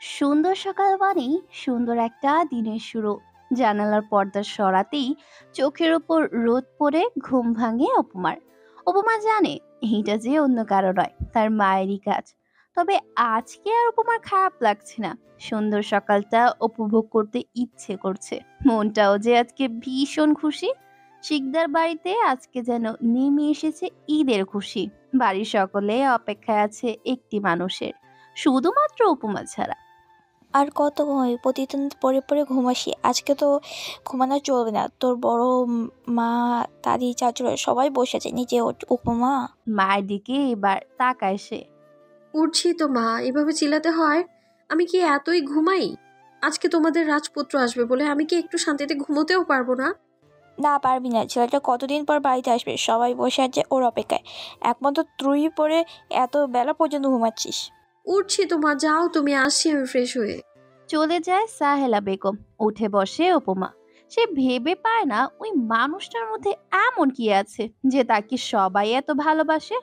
সুন্দর সকাল মানেই সুন্দর একটা দিনের শুরু। জানালার পর্দা সরাতেই চোখের ওপর রোদ পড়ে ঘুম ভাঙে অপুমার। অপুমা জানে এইটা যে অন্য কারো নয়, তার মায়েরই কাজ। তবে আজকে আর অপুমার খারাপ লাগছে না। সুন্দর সকালটা উপভোগ করতে ইচ্ছে করছে। মনটাও যে আজকে ভীষণ খুশি। শিকদার বাড়িতে আজকে যেন নেমে এসেছে ঈদের খুশি। বাড়ির সকলে অপেক্ষায় আছে একটি মানুষের, শুধুমাত্র উপমা ছাড়া। আর কত ঘুমাবি? প্রতিদিন পড়ে পড়ে ঘুমাসি। আজকে তো ঘুমানো চলবে না। তোর বড় মা, দাদি, চাচুরা সবাই বসে আছে। নিচে ওঠ উপমা। মায়ের দিকে এবার তাকায় সে। উঠছি তো মা, এভাবে চিল্লাতে হয়? আমি কি এতই ঘুমাই? আজকে তোমাদের রাজপুত্র আসবে বলে আমি কি একটু শান্তিতে ঘুমোতেও পারবো না? না, পারবি না। ছেলেটা কতদিন পর বাড়িতে আসবে, সবাই বসে আছে ওর অপেক্ষায়। একমাত্র তুই পরে এত বেলা পর্যন্ত ঘুমাচ্ছিস। উঠছি তো মা, যাও তুমি, আসছি আমি ফ্রেশ হয়ে। চলে যায় সাহেলা বেগম। উঠে বসে উপমা। সে ভেবে পায় না ওই মানুষটার মধ্যে এমন কি আছে যে তাকে সবাই এত ভালোবাসে।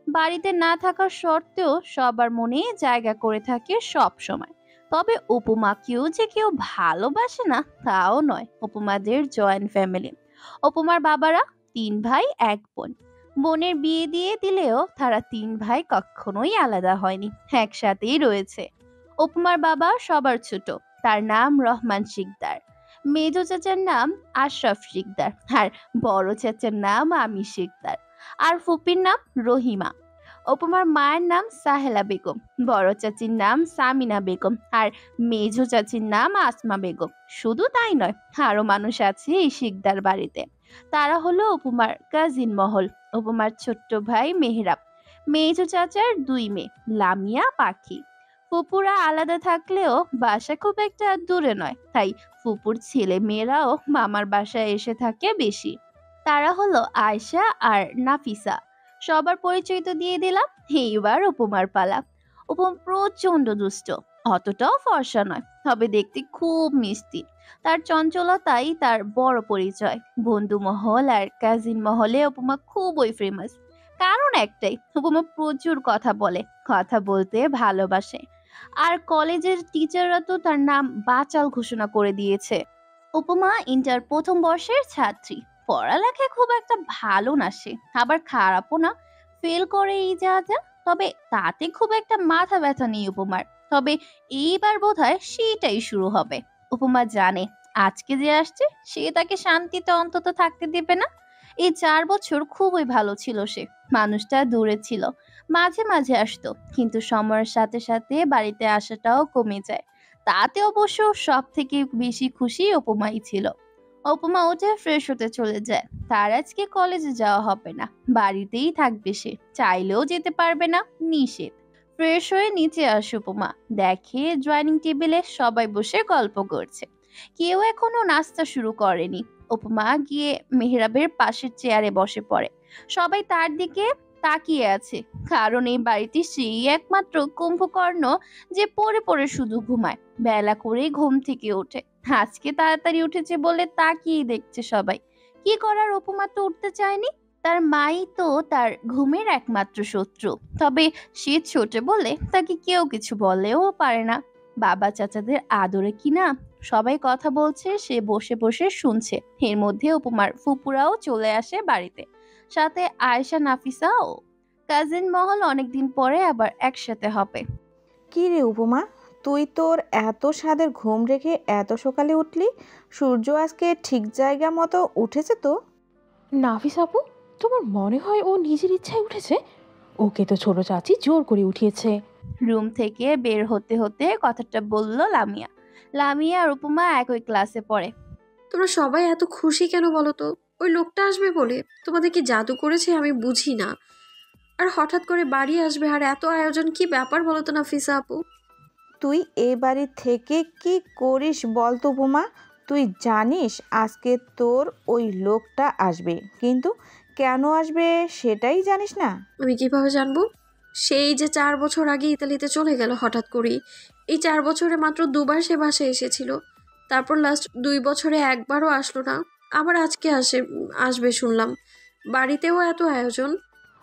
বাড়িতে না থাকার সত্ত্বেও সবার মনে জায়গা করে থাকে সব সময়। তবে উপমাকেও যে কেউ ভালোবাসে না তাও নয়। উপমাদের জয়েন্ট ফ্যামিলি। উপমার বাবারা তিন ভাই এক বোন। বোনের বিয়ে দিয়ে দিলেও তারা তিন ভাই কখনোই আলাদা হয়নি, একসাথেই রয়েছে। উপমার বাবা সবার ছোট, তার নাম রহমান শিকদার। মেজো চাচার নাম আশরাফ শিকদার, আর বড় চাচার নাম আমি শিকদার, আর ফুপির নাম রহিমা। উপমার মায়ের নাম সাহেলা বেগম, বড় চাচির নাম সামিনা বেগম, আর মেজো চাচির নাম আসমা বেগম। শুধু তাই নয়, আরো মানুষ আছে এই শিকদার বাড়িতে। তারা হলো উপমার কাজিন মহল। উপমার ছোট্ট ভাই মেহরাব, মেজো চাচার দুই মেয়ে লামিয়া পাখি। ফুপুরা আলাদা থাকলেও বাসা খুব একটা দূরে নয়, তাই ফুপুর ছেলে মেয়েরাও মামার বাসায় এসে থাকে বেশি। তারা হলো আয়শা আর নাফিসা। সবার পরিচয় তো দিয়ে দিলাম, এইবার উপমার পালা। উপম প্রচন্ড দুষ্ট, অতটাও ফর্সা নয়, তবে দেখতে খুব মিষ্টি। তার চঞ্চলতাই তার বড় পরিচয়। বন্ধু মহল আর কাজিন মহলে উপমা খুবই ফেমাস। কারণ একটাই, উপমা প্রচুর কথা বলে, কথা বলতে ভালোবাসে। আর কলেজের টিচাররা তো তার নাম বাচাল ঘোষণা করে দিয়েছে। উপমা ইন্টার প্রথম বর্ষের ছাত্রী। পড়ালেখায় খুব একটা ভালো না সে, আবার খারাপও না। ফেল করে এই যা যা। তবে তাতে খুব একটা মাথা ব্যথা নেই উপমার। তবে এইবার বোধহয় সেটাই শুরু হবে। উপমা জানে আজকে যে আসছে সে তাকে শান্তিতে অন্তত থাকতে দেবে না। এই 4 বছর খুবই ভালো ছিল সে। মানুষটা দূরে ছিল, মাঝে মাঝে আসতো, কিন্তু সময়ের সাথে সাথে বাড়িতে আসাটাও কমে যায়। তাতে অবশ্য সব থেকে বেশি খুশি উপমাই ছিল। উপমা উঠে ফ্রেশ হতে চলে যায়। তার আজকে কলেজে যাওয়া হবে না, বাড়িতেই থাকবে সে। চাইলেও যেতে পারবে না, নিষেধ। ফ্রেশ হয়ে নিচে আসে উপমা। দেখে ডাইনিং টেবিলে সবাই বসে গল্প করছে, কেউ এখনো নাস্তা শুরু করেনি। উপমা গিয়ে মেহরাবের পাশের চেয়ারে বসে পড়ে। সবাই তার দিকে তাকিয়ে আছে, কারণ এই বাড়িতে সেই একমাত্র কুম্ভকর্ণ যে পড়ে পড়ে শুধু ঘুমায়, বেলা করে ঘুম থেকে ওঠে। আজকে তাড়াতাড়ি উঠেছে বলে তাকিয়ে দেখছে সবাই। কি করার, উপমা তো উঠতে চায়নি। তার মাই তো তার ঘুমের একমাত্র শত্রু। তবে সে ছোট বলে তাকে কেউ কিছু বলেও পারে না। বাবা চাচাদের আদরে কিনা সবাই কথা বলছে, সে বসে বসে শুনছে। এর মধ্যে উপমার ফুপুরাও চলে আসে বাড়িতে, সাথে আয়েশা নাফিসাও। কাজিন মহল অনেকদিন পরে আবার একসাথে হবে। কি রে উপমা, তুই তোর এত স্বাদের ঘুম রেখে এত সকালে উঠলি? সূর্য আজকে ঠিক জায়গা মতো উঠেছে তো? নাফিস আপু, তোমার মনে হয় ও নিজের ইচ্ছায় উঠেছে? ওকে তো ছোট চাচি জোর করে উঠিয়েছে। রুম থেকে বের হতে হতে কথাটা বলল লামিয়া। লামিয়া আর উপমা একই ক্লাসে পড়ে। তোমরা সবাই এত খুশি কেন বলো তো? ওই লোকটা আসবে বলে? তোমাদের কি জাদু করেছে আমি বুঝি না। আর হঠাৎ করে বাড়ি আসবে, আর এত আয়োজন, কি ব্যাপার বলো তো নাফিসা আপু? তুই এ বাড়ি থেকে কি করিস বল তো উপমা? তুই জানিস আজকে তোর ওই লোকটা আসবে, কিন্তু কেন আসবে সেটাই জানিস না? আমি কিভাবে জানবো? সেই যে 4 বছর আগে ইতালিতে চলে গেল হঠাৎ করেই। এই 4 বছরে মাত্র দুবার সে বাসায় এসেছিল। তারপর লাস্ট 2 বছরে একবারও আসলো না। আবার আজকে আসবে শুনলাম। বাড়িতেও এত আয়োজন।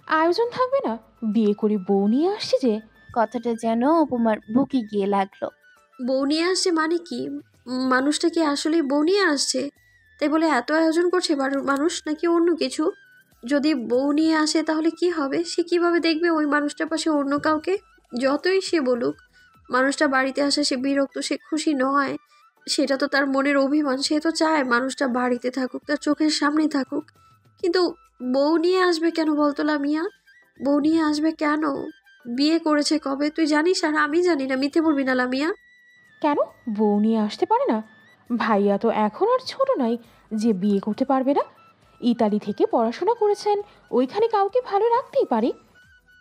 আয়োজন থাকবে না? বিয়ে করে বউ নিয়ে আসছে যে। কথাটা যেন উপমার বুকে গিয়ে লাগলো। বউ নিয়ে আসছে মানে কি? মানুষটা কি আসলেই বউ নিয়ে আসছে? তাই বলে এত আয়োজন করছে মানুষ, নাকি অন্য কিছু? যদি বউ নিয়ে আসে তাহলে কি হবে? সে কিভাবে দেখবে ওই মানুষটার পাশে অন্য কাউকে? যতই সে বলুক মানুষটা বাড়িতে আসে সে বিরক্ত, সে খুশি নয়, সেটা তো তার মনের অভিমান। সে তো চায় মানুষটা বাড়িতে থাকুক, তার চোখের সামনেই থাকুক। কিন্তু বউ নিয়ে আসবে কেন বলতো লামিয়া? বউ নিয়ে আসবে কেন? বিয়ে করেছে কবে তুই জানিস? আর আমি জানি না, মিথ্যে বলবি না লামিয়া। কেন বউ নিয়ে আসতে পারে না? ভাইয়া তো এখন আর ছোট নাই যে বিয়ে করতে পারবে না। ইতালি থেকে পড়াশোনা করেছেন, ওইখানে কাউকে ভালো রাখতেই পারে।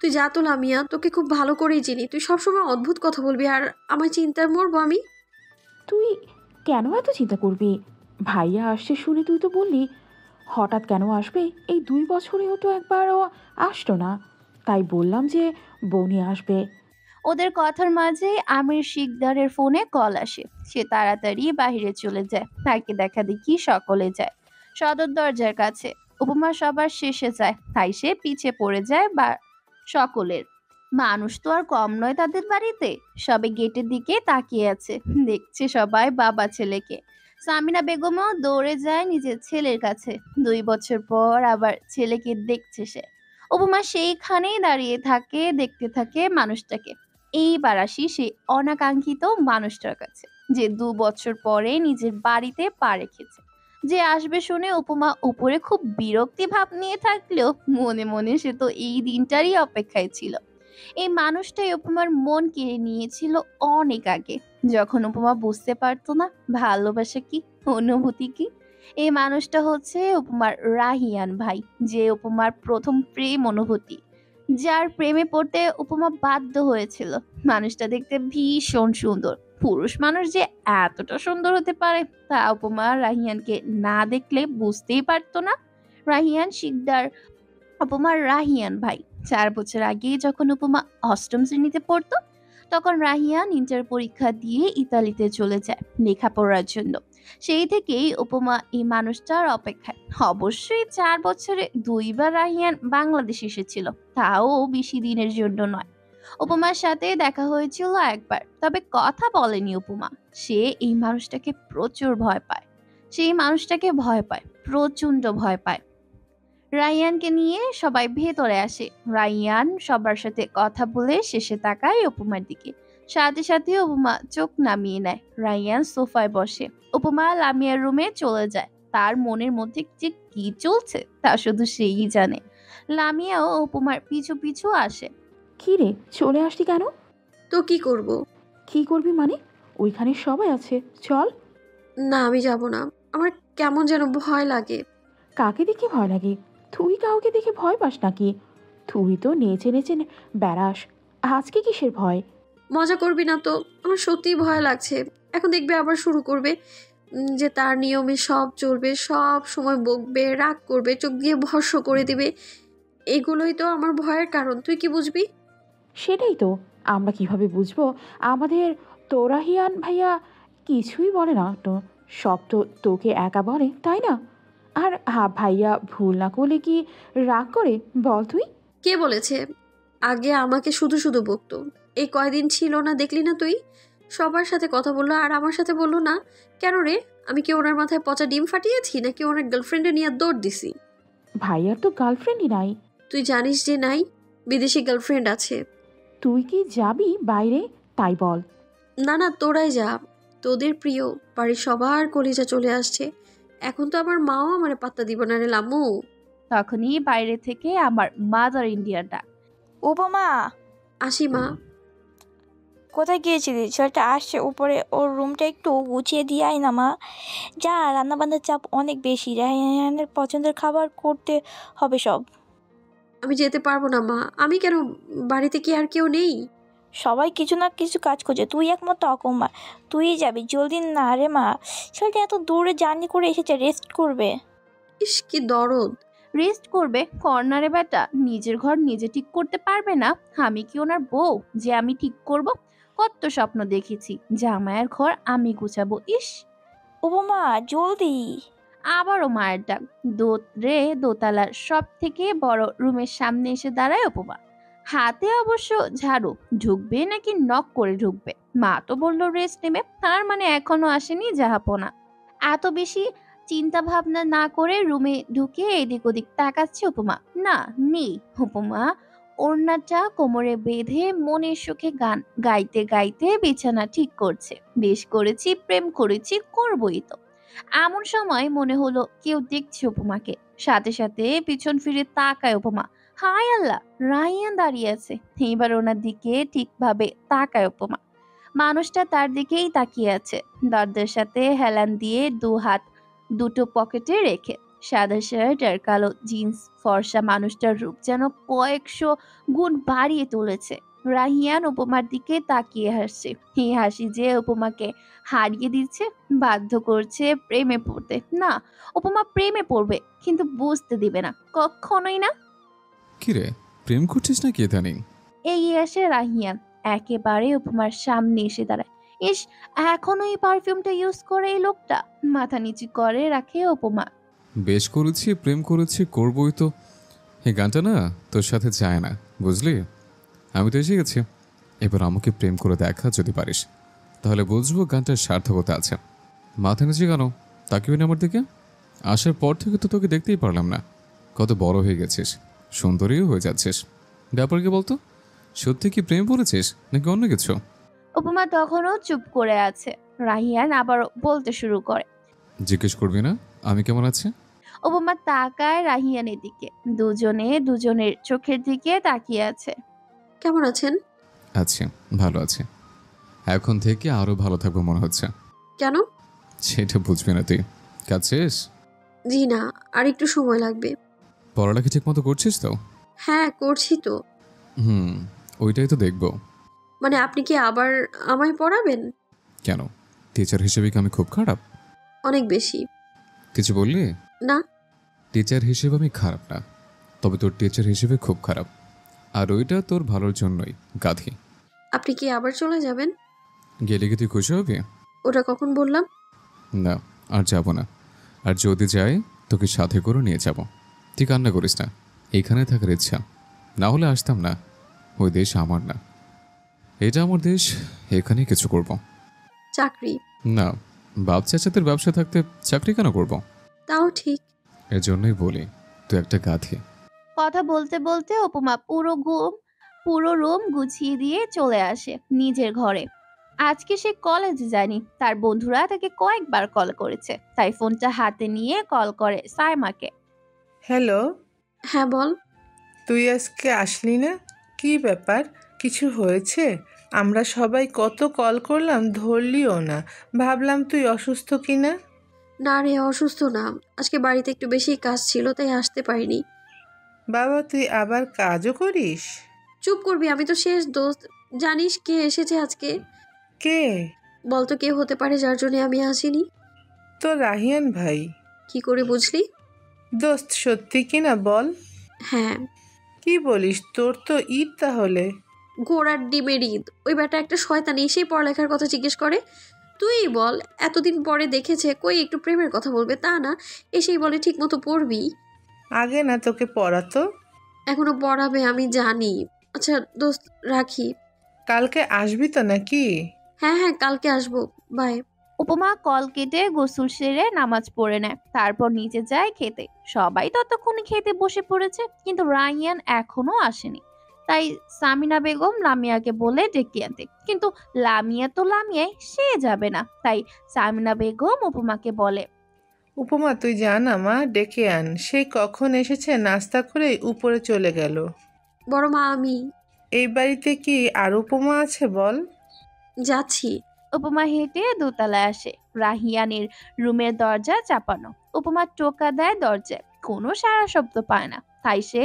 তুই যা তো লামিয়া, তোকে খুব ভালো করেই চিনি। তুই সবসময় অদ্ভুত কথা বলবি আর আমার চিন্তায় মরবো আমি। তুই কেন এত চিন্তা করবি? ভাইয়া আসছে শুনে তুই তো বললি। হঠাৎ কেন আসবে? এই 2 বছরেও তো একবারও আসতো না। তাই বললাম যে বউ নিয়ে আসবে। ওদের কথার মাঝে আমির শিকদারের ফোনে কল আসে। সে তাড়াতাড়ি বাইরে চলে যায়। তাকে দেখা দেখি সকলে যায় সদর দরজার কাছে। উপমা সবার শেষে যায়, তাই সে পিছে পড়ে যায় বা সকলের। মানুষ তো আর কম নয় তাদের বাড়িতে। সবে গেটের দিকে তাকিয়ে আছে, দেখছে সবাই বাবা ছেলেকে। সামিনা বেগমও দৌড়ে যায় নিজের ছেলের কাছে। 2 বছর পর আবার ছেলেকে দেখছে সে। উপমা সেইখানেই দাঁড়িয়ে থাকে, দেখতে থাকে মানুষটাকে। এইবার আসি সেই অনাকাঙ্ক্ষিত মানুষটার কাছে, যে 2 বছর পরে নিজের বাড়িতে পা রেখেছে। যে আসবে শুনে উপমা উপরে খুব বিরক্তি ভাব নিয়ে থাকলেও মনে মনে সে তো এই দিনটারই অপেক্ষায় ছিল। এই মানুষটাই উপমার মন কেড়ে নিয়েছিল অনেক আগে, যখন উপমা বুঝতে পারতো না ভালোবাসা কি, অনুভূতি কি। এই মানুষটা হচ্ছে উপমার রাহিয়ান ভাই, যে উপমার প্রথম প্রেম অনুভূতি, যার প্রেমে পড়তে উপমা বাধ্য হয়েছিল। মানুষটা দেখতে ভীষণ সুন্দর। পুরুষ মানুষ যে এতটা সুন্দর হতে পারে তা উপমা রাহিয়ানকে না দেখলে বুঝতেই পারতো না। রাহিয়ান শিকদার উপমার রাহিয়ান ভাই। 4 বছর আগে যখন উপমা অষ্টম শ্রেণীতে পড়তো, তখন রাহিয়ান ইন্টার পরীক্ষা দিয়ে ইতালিতে চলে যায় লেখাপড়ার জন্য। সেই থেকেই উপমা এই মানুষটার অপেক্ষায়। অবশ্যই 4 বছরে 2বার রাহিয়ান বাংলাদেশ এসেছিল, তাও বেশি দিনের জন্য নয়। উপমার সাথে দেখা হয়েছিল একবার, তবে কথা বলেনি উপমা। সে এই মানুষটাকে প্রচুর ভয় পায়। সেই মানুষটাকে ভয় পায়, প্রচন্ড ভয় পায়। রায়ানকে নিয়ে সবাই ভেতরে আসে। রায়ান সবার সাথে কথা বলে শেষে তাকায় উপমার দিকে। সাথে সাথে উপমা চোখ নামিয়ে নেয়। রায়ান সোফায় বসে। উপমা লামিয়ার রুমে চলে যায়। তার মনের মধ্যে যে কি চলছে তা শুধু সেই জানে। লামিয়াও উপমার পিছু পিছু আসে। কি রে, চলে আসলি কেন? তো কি করব? কি করবি মানে? ওইখানে সবাই আছে, চল। না, আমি যাব না। আমার কেমন যেন ভয় লাগে। কাকে দেখে ভয় লাগে? তুই কাউকে দেখে ভয় পাস নাকি? তুই তো নেচে নেচে বেড়াস। আজকে কিসের ভয়? মজা করবি না তো? আমার সত্যিই ভয় লাগছে। এখন দেখবে আবার শুরু করবে যে তার নিয়মে সব চলবে, সব সময় বকবে, রাগ করবে, চোখ দিয়ে ভস্ম করে দিবে। এগুলোই তো আমার ভয়ের কারণ। তুই কি বুঝবি? সেটাই তো। আমরা কিভাবে বুঝবো? আমাদের তোরাহিয়ান ভাইয়া কিছুই বলে না তো। সব তো তোকে একা বলে, তাই না? আর ভাইয়া ভুল না করলে কি রাগ করে বল তুই? কে বলেছে? আগে আমাকে শুধু শুধু বকতো। এই কয়দিন ছিল না, দেখলি না তুই? সবার সাথে কথা বললো আর আমার সাথে বললো না। কেন রে? আমি কি ওনার মাথায় পচা ডিম ফাটিয়েছি, নাকি ওনার গার্লফ্রেন্ডে নিয়ে দৌড় দিছি? ভাইয়ার তো গার্লফ্রেন্ডই নাই। তুই জানিস যে নাই, বিদেশি গার্লফ্রেন্ড আছে। তুই কি যাবি বাইরে? তাই বল। না না, তোরাই যা। তোদের প্রিয় বাড়ির সবার কলিজা চলে আসছে। এখন তো আমার মাও আমার পাত্তা দিব না রে লামু। তখনই বাইরে থেকে আমার মাদার ইন্ডিয়ার ডাক। উপমা, আসি মা। কোথায় গিয়েছিলি? ছেলেটা আসছে উপরে, ওর রুমটা একটু গুছিয়ে দিয়ে আয় না মা। যা, রান্নাবান্নার চাপ অনেক বেশি, রায়হানের পছন্দের খাবার করতে হবে সব। আমি যেতে পারবো না মা। আমি কেন? বাড়িতে কি আর কেউ নেই? সবাই কিছু না কিছু কাজ করছে, তুই একমাত্র অকমা। তুই যাবি জলদি না রে মা। ছেলেটা এত দূরে জার্নি করে এসেছে, রেস্ট করবে। ইস, কি দরদ। রেস্ট করবে কর্নারে বেটা? নিজের ঘর নিজে ঠিক করতে পারবে না? আমি কি ওনার বউ যে আমি ঠিক করব? কত স্বপ্ন দেখেছি জামাইয়ের ঘর আমি গুছাবো। ইস! উপমা জলদি। আবারও মায়ের ডাক। দোতলার সব থেকে বড় রুমের সামনে এসে দাঁড়ায় উপমা। হাতে অবশ্য ঝাড়ু। ঢুকবে নাকি নক করে ঢুকবে? মা তো বললো রেস্ট নেবে, তার মানে এখনো আসেনি জাহাপনা। এত বেশি চিন্তা ভাবনা না করে রুমে ঢুকে এদিক ওদিক তাকাচ্ছে উপমা। না, নেই। উপমা ওড়নাটা কোমরে বেঁধে মনের সুখে গান গাইতে গাইতে বিছানা ঠিক করছে। বেশ করেছি, প্রেম করেছি, করবই তো। এমন সময় মনে হলো কেউ দেখছে উপমাকে। সাথে সাথে পিছন ফিরে তাকায় উপমা। হায় আল্লাহ, রাহিয়ান দাঁড়িয়ে আছে। এবার ওনার দিকে ঠিকভাবে তাকায় উপমা। মানুষটা তার দিকেই তাকিয়ে আছে, দরজার সাথে হেলান দিয়ে দু হাত দুটো পকেটে রেখে। সাদা শার্ট আর কালো জিন্স ফর্সা মানুষটার রূপ যেন কয়েকশো গুণ বাড়িয়ে তুলেছে। রাহিয়ান উপমার দিকে তাকিয়ে হাসছে। এই হাসি যে উপমাকে হারিয়ে দিচ্ছে, বাধ্য করছে প্রেমে পড়তে। না, উপমা প্রেমে পড়বে, কিন্তু বুঝতে দিবে না, কখনোই না। কিরে, প্রেম করছিস নাকি ইদানিং? এগিয়ে আসে রাহিয়ান, একেবারে উপমার সামনে এসে দাঁড়ায়। ইস, এখনো এই পারফিউমটা ইউজ করে এই লোকটা। মাথা নিচু করে রাখে উপমা। বেশ করেছি, প্রেম করেছি, করবই তো। এই গানটা না তোর সাথে যায় না, বুঝলি? আমি তো এসে গেছি। এবার আমাকে প্রেম করে দেখা যদি পারিস, তাহলে বুঝবো গানটার সার্থকতা আছে। মাথা নিচে কেন তাকিয়ে না আমার দিকে? আসার পর থেকে তো তোকে দেখতেই পারলাম না। কত বড় হয়ে গেছিস, সুন্দরীও হয়ে যাচ্ছিস। ব্যাপার কি বলতো? সত্যি কি প্রেম পড়েছিস নাকি অন্য কিছু? উপমা তখনও চুপ করে আছে। রাহিয়ান আবার বলতে শুরু করে। জিজ্ঞেস করবি না আমি কেমন আছি? উপমা তাকায় রাহিয়ানের দিকে। দুজনে দুজনের চোখের দিকে তাকিয়ে আছে। কেমন আছেন? আছি, ভালো আছি। এখন থেকে আরো ভালো থাকবো মনে হচ্ছে। কেন? সেটা বুঝবি না তুই। কাজ শেষ? জি না, আর একটু সময় লাগবে। পড়ালেখা ঠিক মতো করছিস তো? হ্যাঁ, করছি তো। হুম, ওইটাই তো দেখবো। মানে আপনি কি আবার আমায় পড়াবেন? কেন, টিচার হিসেবে কি আমি খুব খারাপ? অনেক বেশি। কিছু বললি? না। টিচার হিসেবে আমি খারাপ না, তবে তোর টিচার হিসেবে খুব খারাপ। আর ওইটা তোর ভালোর জন্যই, গাধি। আপনি কি আবার চলে যাবেন? গেলে কি তুই খুশি হবি? ওটা কখন বললাম? না, আর যাব না। আর যদি যাই তোকে সাথে করে নিয়ে যাব। তুই কান্না করিস না, এখানে থাকার ইচ্ছা। না হলে আসতাম না। ওই দেশ আমার না, এটা আমার দেশ। এখানেই কিছু করব। চাকরি? না, বাপ চাচাদের ব্যবসা থাকতে চাকরি কেন করব? তাও ঠিক। এর জন্যই বলি তুই একটা গাধি। কথা বলতে বলতে উপমা পুরো রুম গুছিয়ে দিয়ে চলে আসে নিজের ঘরে। আজকে সে কলেজে যায়নি। তার বন্ধুরা তাকে কয়েকবার কল করেছে, তাই ফোনটা হাতে নিয়ে কল করে সাইমাকে। হ্যালো, হ্যাঁ বল। তুই আজকে আসলি না? কি ব্যাপার, কিছু হয়েছে? আমরা সবাই কত কল করলাম, ধরলিও না। ভাবলাম তুই অসুস্থ কিনা। না রে, অসুস্থ না। আজকে বাড়িতে একটু বেশি কাজ ছিল, তাই আসতে পারিনি। বাবা, তুই আবার কাজও করিস? চুপ করবি, আমি তো শেষ দোস্ত। জানিস কে এসেছে আজকে? কে? বলতো কে হতে পারে যার জন্য আমি আসিনি? তো রাহিয়ান ভাই। কি করে বুঝলি? দোস্ত, সত্যি কিনা বল। হ্যাঁ। কি বলিস, তোর তো ঈদ তাহলে। ঘোড়ার ডিমের ঈদ। ওই বেটা একটা শয়তান এসেই পড়ালেখার কথা জিজ্ঞেস করে। তুই বল, এতদিন পরে দেখেছে, কই একটু প্রেমের কথা বলবে তা না, এসেই বলে ঠিক মতো পড়বি। আগে না তোকে পড়াতো? এখনো পড়াবে, আমি জানি। আচ্ছা দোস্ত, রাখি। কালকে আসবি তো নাকি? হ্যাঁ হ্যাঁ, কালকে আসবো। বাই। উপমা কল কেটে গোসল সেরে নামাজ পড়ে নেয়, তারপর নিচে যায় খেতে। সবাই ততক্ষণে খেতে বসে পড়েছে, কিন্তু রায়ান এখনো আসেনি। তাই সামিনা বেগম লামিয়াকে বলে ডেকে আনতে, কিন্তু লামিয়া তো লামিয়াই, সে যাবে না। তাই সামিনা বেগম উপমাকে বলে। উপমা, তুই জান মা ডেকে আন। সেই কখন এসেছে, নাস্তা করে উপরে চলে গেল। বড় মা, আমি এই বাড়িতে কি আর উপমা আছে বল? যাচ্ছি। উপমা হেঁটে দোতলায় আসে। রাহিয়ানের রুমের দরজা চাপানো। উপমা টোকা দেয় দরজায়, কোনো সাড়া শব্দ পায় না। তাই সে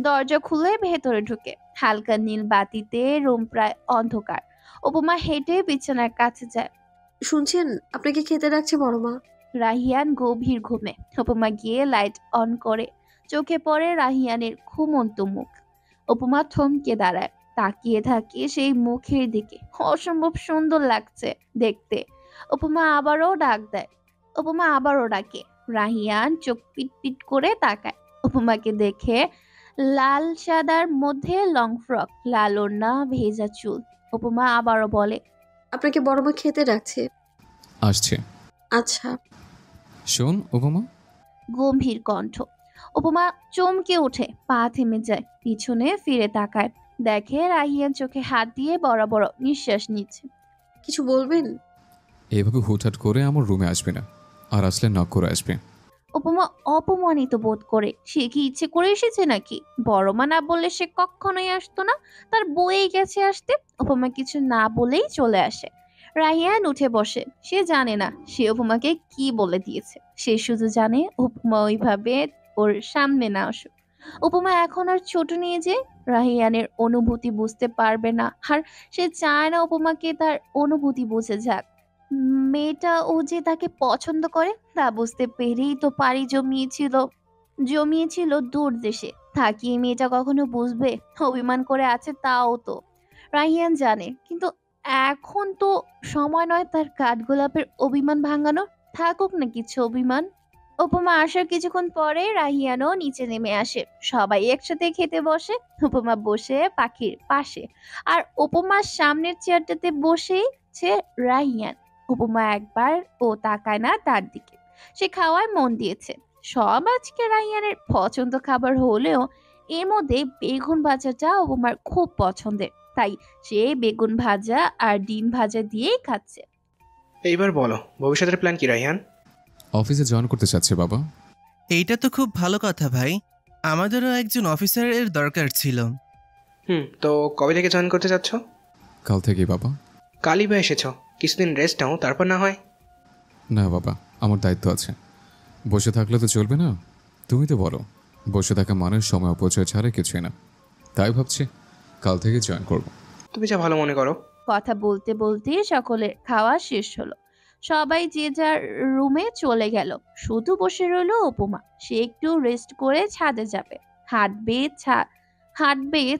দরজা খুলে ভেতরে ঢুকে। হালকা নীল বাতিতে রুম প্রায় অন্ধকার। উপমা হেঁটে বিছানার কাছে যায়। শুনছেন, আপনাকে খেতে ডাকছে বড় মা। রাহিয়ান গভীর ঘুমে। উপমা গিয়ে লাইট অন করে। চোখে পড়ে রাহিয়ানের ঘুমন্ত মুখ। উপমা থমকে দাঁড়ায়, তাকিয়ে থাকে সেই মুখের দিকে। অসম্ভব সুন্দর লাগছে দেখতে। উপমা আবারও ডাক দেয়। উপমা আবারও ডাকে। রাহিয়ান চোখ পিট পিট করে তাকায়। উপমাকে দেখে লাল সাদার মধ্যে লং ফ্রক, লাল ওড়না, ভেজা চুল। উপমা আবারও বলে, আপনাকে বড় মা খেতে ডাকছে। আসছে। আচ্ছা। শোন উপমা। গম্ভীর কণ্ঠ। উপমা চমকে ওঠে, পা থেমে যায়, পিছনে ফিরে তাকায়, দেখে রাহিয়ান চোখে হাত দিয়ে বড় বড় নিঃশ্বাস নিচ্ছে। কিছু বলবেন? এভাবে হুটহাট করে আমার রুমে আসবে না, আর আসলে নক করে আসবে। উপমা অপমানিত বোধ করে। সে কি ইচ্ছে করে এসেছে নাকি? বড় মা না বললে সে কখনোই আসতো না, তার বয়েই গেছে আসতে। উপমা কিছু না বলেই চলে আসে। রাহিয়ান উঠে বসে। সে জানে না সে উপমাকে কি বলে দিয়েছে, সে শুধু জানে উপমা ওইভাবে ওর সামনে না আসুক। উপমা এখন আর ছোট নিয়ে যে রাহিয়ানের অনুভূতি বুঝতে পারবে না, আর সে চায় না উপমাকে তার অনুভূতি বুঝে যাক। মেয়েটা ও যে তাকে পছন্দ করে তা বুঝতে পেরেই তো পাড়ি জমিয়েছিল দূর দেশে। তা কি এই মেয়েটা কখনো বুঝবে? অভিমান করে আছে তাও তো রাহিয়ান জানে, কিন্তু এখন তো সময় নয় তার কাঠগোলাপের অভিমান ভাঙানো। থাকুক না কিছু অভিমান। উপমা আসার কিছুক্ষণ পরে রাহিয়ানও নিচে নেমে আসে। সবাই একসাথে খেতে বসে। উপমা বসে পাখির পাশে, আর উপমার সামনের চেয়ারটাতে বসেছে রাহিয়ান। উপমা একবার ও তাকায় না তার দিকে, সে খাওয়ায় মন দিয়েছে। সব আজকে রাহিয়ানের পছন্দ খাবার হলেও এর মধ্যে বেগুন ভাজাটা উপমার খুব পছন্দের, তাই সে বেগুন ভাজা আর ডিম ভাজা দিয়েই খাচ্ছে। এইবার বলো, ভবিষ্যতের প্ল্যান কি রাইহান? অফিসে জয়েন করতে চাচ্ছে বাবা। এইটা তো খুব ভালো কথা ভাই, আমাদেরও একজন অফিসারের দরকার ছিল। তো কবে থেকে জয়েন করতে চাচ্ছ? কাল থেকেই বাবা। কালই বা এসেছ, কিছুদিন রেস্ট নাও, তারপর না হয়। না বাবা, আমার দায়িত্ব আছে, বসে থাকলে তো চলবে না। তুমি তো বলো বসে থাকা মানে সময় অপচয় ছাড়া কিছুই না, তাই ভাবছি কাল থেকে জয়েন করব। তুমি যা ভালো মনে করো। কথা বলতে বলতে সকলের খাওয়া শেষ হলো। সবাই যে যার রুমে চলে গেল, শুধু বসে রইল উপমা। সে একটু রেস্ট করে ছাদে যাবে, হাঁটবে,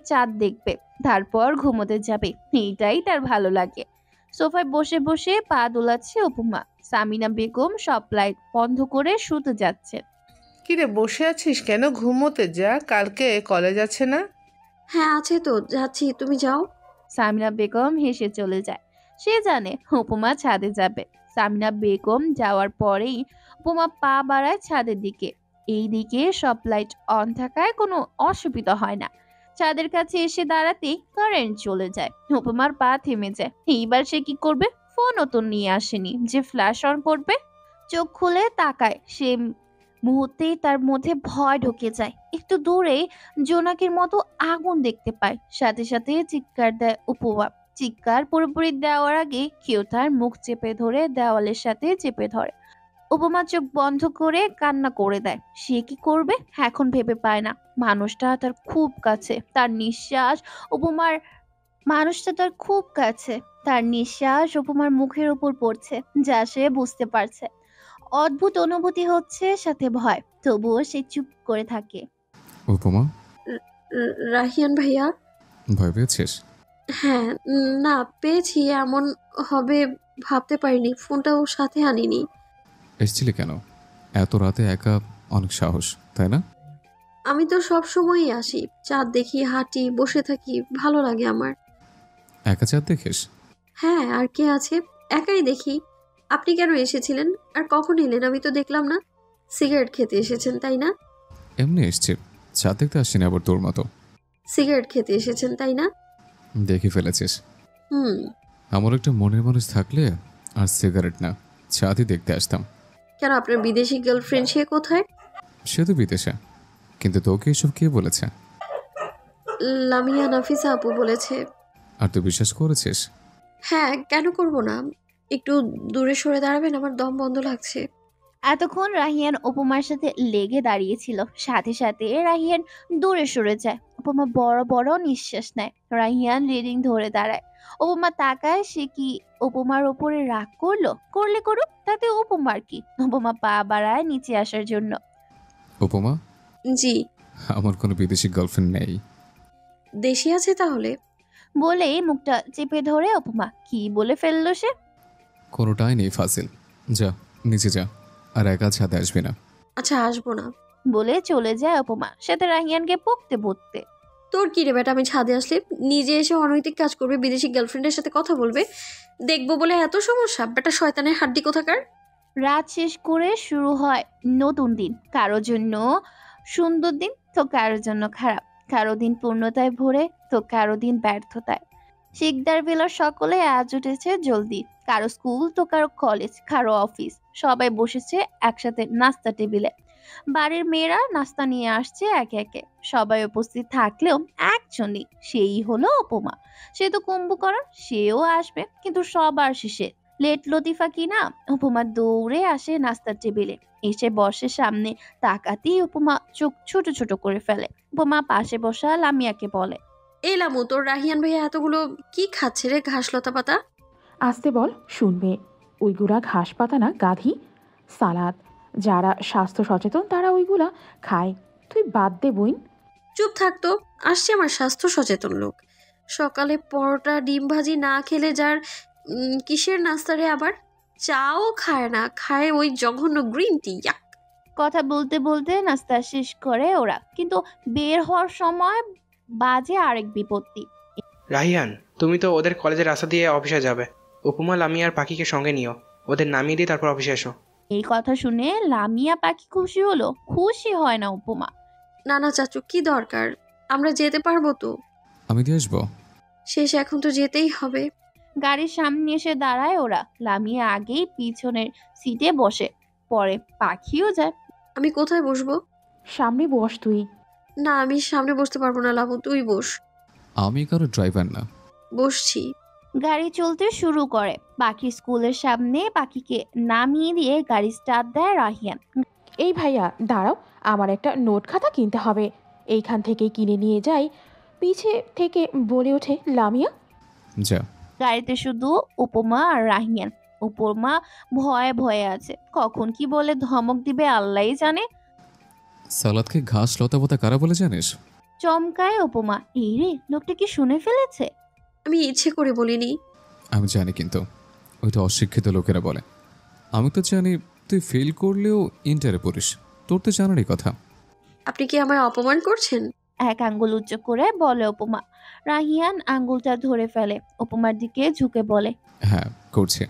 চাঁদ দেখবে, তারপর ঘুমোতে যাবে। এইটাই তার ভালো লাগে। সোফায় বসে বসে পা দোলাচ্ছে উপমা। সামিনা বেগম সব লাইট বন্ধ করে শুতে যাচ্ছে। কিরে বসে আছিস কেন? ঘুমোতে যা, কালকে কলেজ আছে না? হ্যাঁ আছে তো, যাচ্ছি, তুমি যাও। সামিনা বেগম হেসে চলে যায়। সে জানে উপমা ছাদে যাবে। সামিনা বেগম যাওয়ার পরেই উপমা পা বাড়ায় ছাদের দিকে। এই দিকে সব লাইট অন থাকায় কোনো অসুবিধা হয় না। ছাদের কাছে এসে দাঁড়াতেই কারেন্ট চলে যায়। উপমার পা থেমে যায়। এইবার সে কি করবে? ফোনও তো নিয়ে আসেনি যে ফ্ল্যাশ অন করবে। চোখ খুলে তাকায়, সে মুহূর্তেই তার মধ্যে ভয় ঢুকে যায়। একটু দূরে জোনাকির মতো আগুন দেখতে পায়। সাথে সাথে চিৎকার দেয় উপমা। চিৎকার পুরোপুরি দেওয়ার আগে কেউ তার মুখ চেপে ধরে দেওয়ালের সাথে চেপে ধরে। উপমা চোখ বন্ধ করে কান্না করে দেয়। সে কি করবে এখন ভেবে পায় না। মানুষটা তার খুব কাছে, তার নিঃশ্বাস তার নিঃশ্বাস উপমার মুখের উপর পড়ছে, যা সে বুঝতে পারছে। অদ্ভুত অনুভূতি হচ্ছে, সাথে ভয়। তবুও সে চুপ করে থাকে। উপমা, রাহিয়ান ভাইয়া। ভয় পেয়েছিস? হ্যাঁ, না পেয়েছি, এমন হবে ভাবতে পারিনি। ফোনটাও সাথে আনিনি। এসেছিলি কেন এত রাতে একা? অনেক সাহস, তাই না? আমি তো সব সময়ই আসি, চাঁদ দেখি, হাঁটি, বসে থাকি, ভালো লাগে আমার। একা চাঁদ দেখিস? হ্যাঁ, আর কে আছে? একাই দেখি। আপনি কেন এসেছিলেন? আর কখন এলেন আমি তো দেখলাম না। সিগারেট খেতে এসেছেন তাই না? এমনি এসছি, চাঁদ দেখতে আসিনি আবার তোর মতো। সিগারেট খেতে এসেছেন তাই না? দেখি ফেলেছিস। আমার একটা মনের মানুষ থাকলে আর সিগারেট না, চাঁদই দেখতে আসতাম। কেন, আপনার বিদেশি গার্লফ্রেন্ড সে কোথায়? সে তো বিদেশে, কিন্তু তোকে এসব কে বলেছে? লামিয়া নাফিসা আপু বলেছে। আর তুই বিশ্বাস করেছিস? হ্যাঁ, কেন করব না। একটু দূরে সরে দাঁড়াবেন, আমার দম বন্ধ লাগছে। এতক্ষণ রাহিয়ান উপমার সাথে লেগে দাঁড়িয়েছিল। সাথে সাথে রাহিয়ান দূরে সরে যায়। উপমা বড় বড় নিঃশ্বাস নেয়। রাহিয়ান রিডিং ধরে দাঁড়ায়। উপমা তাকায়, সে কি উপমার উপরে রাগ করলে করুক, তাতে উপমার কি? উপমা পা বাড়ায় নিচে আসার জন্য। উপমা, জি। আমার কোনো বিদেশি গার্লফ্রেন্ড নেই। দেশি আছে তাহলে? বলে মুখটা চেপে ধরে উপমা কি বলে ফেললো সে। কোনোটাই নেই ফাজিল, যা নিচে যা, আর একা ছাদে আসবি না। আচ্ছা, আসবো না। বলে চলে যায় উপমা, সাথে রাহিয়ানকে বকতে বকতে। তোর কি রে বেটা, আমি ছাদে আসলে নিজে এসে অনৈতিক কাজ করবে, বিদেশি গার্লফ্রেন্ডের সাথে কথা বলবে, দেখবো বলে এত সমস্যা? বেটা শয়তানের হাড্ডি কোথাকার। রাত শেষ করে শুরু হয় নতুন দিন। কারোর জন্য সুন্দর দিন তো কারোর জন্য খারাপ, কারো দিন পূর্ণতায় ভরে তো কারো দিন ব্যর্থতায়। শিকদার বেলার সকলে আজ উঠেছে জলদি, কারো স্কুল তো কারো কলেজ, কারো অফিস। সবাই বসেছে একসাথে নাস্তা টেবিলে। বাড়ির মেয়েরা নাস্তা নিয়ে আসছে একে একে। সবাই উপস্থিত থাকলেও একজনই, সেই হলো উপমা। সে তো কুম্ভকর্ণ, সেও আসবে, কিন্তু সবার শেষে লেট লতিফা কিনা উপমা দৌড়ে আসে নাস্তার টেবিলে, এসে বসে সামনে। তাকাতেই উপমা চোখ ছোট ছোট করে ফেলে। উপমা পাশে বসা লামিয়াকে বলে, এই লামু, তোর রাহিয়ান ভাইয়া এতগুলো কি খাচ্ছে রে, ঘাস লতা পাতা? আসতে বল, শুনবে। ওইগুলা ঘাস পাতা না, গাধি। সালাদ। যারা স্বাস্থ্য সচেতন তারা ওইগুলা খায়, তুই বাদ দে বইন। চুপ থাকতো, আসছে আমার স্বাস্থ্য সচেতন লোক। সকালে পরোটা ডিম ভাজি না খেলে যার কিসের নাস্তা রে আবার? চাও খায় না, খায় ওই জঘন্য গ্রিন টি। ইয়াক। কথা বলতে বলতে নাস্তা শেষ করে ওরা, কিন্তু বের হওয়ার সময় বাজে আরেক বিপত্তি। রাহিয়ান, তুমি তো ওদের কলেজের রাস্তা দিয়ে অফিসে যাবে। উপমা, লামি আর পাখিকে সঙ্গে নিও, ওদের নামিয়ে দিয়ে তারপর অফিসে এসো। এই কথা শুনে লামিয়া পাখি খুশি হলো। খুশি হয় না উপমা। না না চাচু, কি দরকার, আমরা যেতে পারবো তো। আমি দিয়ে আসবো। শেষ এখন তো যেতেই হবে। গাড়ির সামনে এসে দাঁড়ায় ওরা। লামিয়া আগেই পিছনের সিটে বসে, পরে পাখিও যায়। আমি কোথায় বসবো? সামনে বস তুই। না, আমি সামনে বসতে পারবো না লাবু, তুই বস। আমি কারো ড্রাইভার না। বসছি। গাড়ি চলতে শুরু করে। পাখি স্কুলের সামনে পাখিকে নামিয়ে দিয়ে গাড়ি স্টার্ট দেয় রাহিয়ান। এই ভাইয়া দাঁড়াও, আমার একটা নোট খাতা কিনতে হবে, এইখান থেকে কিনে নিয়ে যাই। পিছে থেকে বলে ওঠে লামিয়া। যা। গাড়িতে শুধু উপমা আর রাহিয়ান। উপমা ভয়ে ভয়ে আছে, কখন কি বলে ধমক দিবে আল্লাহই জানে। সালাদকে ঘাস লতা পাতা কারা বলে জানিস? চমকায় উপমা। এই রে, লোকটা কি শুনে ফেলেছে? আমি ইচ্ছে করে বলিনি। আমি জানি, কিন্তু ওইটা অশিক্ষিত লোকেরা বলে। আমি তো জানি তুই ফেল করলেও ইন্টারে পড়িস, তোর তো জানারই কথা। আপনি কি আমায় অপমান করছেন? এক আঙ্গুল উচ্চ করে বলে উপমা। রাহিয়ান আঙ্গুলটা ধরে ফেলে, উপমার দিকে ঝুঁকে বলে, হ্যাঁ করছে।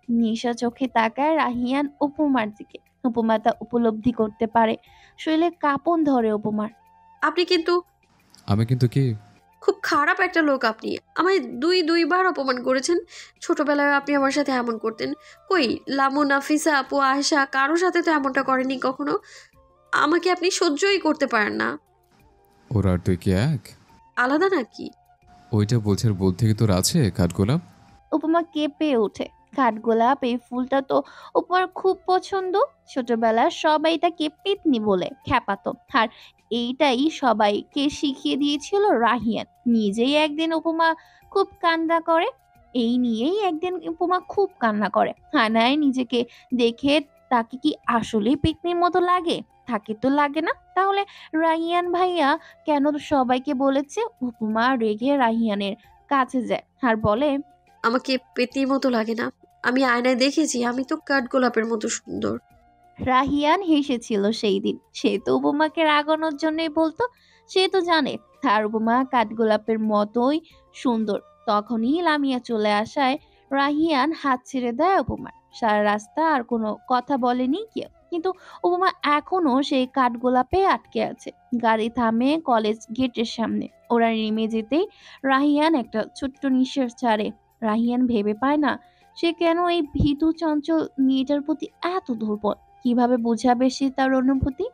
নিশা চোখে তাকায় রাহিয়ান উপমার দিকে। উপমা তা উপলব্ধি করতে পারে। শরীরে কাঁপন ধরে উপমার। আপনি কিন্তু আমি কিন্তু কি? খুব খারাপ একটা লোক আপনি। আমায় দুইবার অপমান করেছেন। ছোটবেলায় আপনি আমার সাথে এমন করতেন। কই, লামু, নাফিসা আপু, আয়েশা, কারোর সাথে তো এমনটা করেনি কখনো। আমাকে আপনি সহ্যই করতে পারেন না। ওরা আর তুই কি এক? আলাদা নাকি? ওইটা বলছে, বলতে কি তোর আছে কাঠগোলাপ? উপমা কেঁপে ওঠে। কাঠগোলাপ এই ফুলটা তো উপমার খুব পছন্দ। ছোটবেলায় সবাই তাকে পেতনি বলে খ্যাপাতো, আর এইটাই সবাইকে শিখিয়ে দিয়েছিল রাহিয়ান। নিজেই একদিন উপমা খুব কান্না করে। এই নিয়েই একদিন উপমা খুব কান্না করে। হানায় নিজেকে দেখে তাকে কি আসলেই পেতনির মতো লাগে? তাকে তো লাগে না। তাহলে রাহিয়ান ভাইয়া কেন সবাইকে বলেছে? উপমা রেগে রাহিয়ানের কাছে যায় আর বলে, আমাকে পেতনির মতো লাগে না। আমি আয়নায় দেখেছি, আমি তো কাঠগোলাপের মতো সুন্দর। রাহিয়ান হেসেছিল সেই দিন। সে তো উপমাকে রাগানোর জন্যই বলতো। সে তো জানে তার উপমা কাঠগোলাপের মতোই সুন্দর। তখনই লামিয়া চলে আসায় রাহিয়ান হাত ছেড়ে দেয় উপমার। সারা রাস্তা আর কোনো কথা বলেনি কেউ, কিন্তু উপমা এখনো সেই কাঠগোলাপে আটকে আছে। গাড়ি থামে কলেজ গেটের সামনে। ওরা নেমে যেতেই রাহিয়ান একটা ছোট্ট নিঃশ্বাস ছাড়ে। রাহিয়ান ভেবে পায় না সে কেন এই ভীতু চঞ্চল মেয়েটার প্রতি এত দুর্বল। কিভাবে বোঝাবে সে তার অনুভূতি?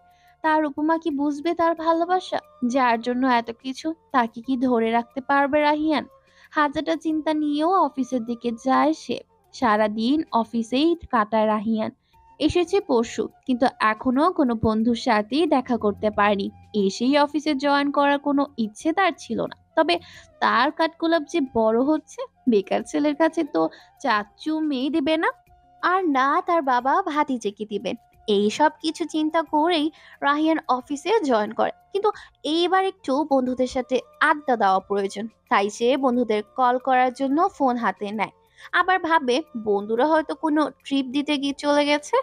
তার উপমা কি বুঝবে তার ভালোবাসা? যার জন্য এত কিছু, তাকে কি ধরে রাখতে পারবে রাহিয়ান? হাজারটা চিন্তা নিয়েও অফিসের দিকে যায় সে। সারাদিন অফিসেই কাটায় রাহিয়ান। এসেছে পরশু, কিন্তু এখনো কোনো বন্ধুর সাথেই দেখা করতে পারেনি। এসেই অফিসে জয়েন করার কোনো ইচ্ছে তার ছিল না। তবে তার কাঠগোলাপ যে বড় হচ্ছে, বেকার ছেলের কাছে তো চাচু মেয়ে দিবে না, আর না তার বাবা ভাতিজেকে দিবেন। এই সব কিছু চিন্তা করেই রাহিয়ান অফিসে জয়েন করে। কিন্তু এইবার একটু বন্ধুদের সাথে আড্ডা দেওয়া প্রয়োজন। তাই সে বন্ধুদের কল করার জন্য ফোন হাতে নেয়। আবার ভাবে বন্ধুরা হয়তো কোনো ট্রিপ দিতে গিয়ে চলে গেছে।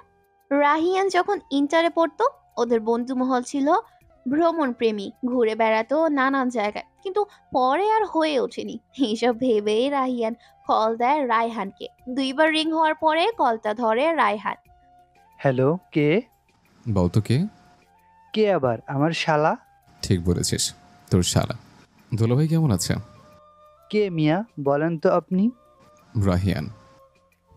রাহিয়ান যখন ইন্টারে পড়তো ওদের বন্ধুমহল ছিল ভ্রমণ প্রেমী, ঘুরে বেড়াতো নানান জায়গায়, কিন্তু পরে আর হয়ে ওঠেনি। এইসব ভেবেই রাহিয়ান কল দেয় রায়হানকে। 2বার রিং হওয়ার পরে কলটা ধরে রায়হান। হ্যালো, কে? বলতো কে? কে আবার? আমার শালা? ঠিক বলেছিস, তোর শালা। দুলাভাই কেমন আছে? কে মিয়া বলেন তো আপনি? রাহিয়ান।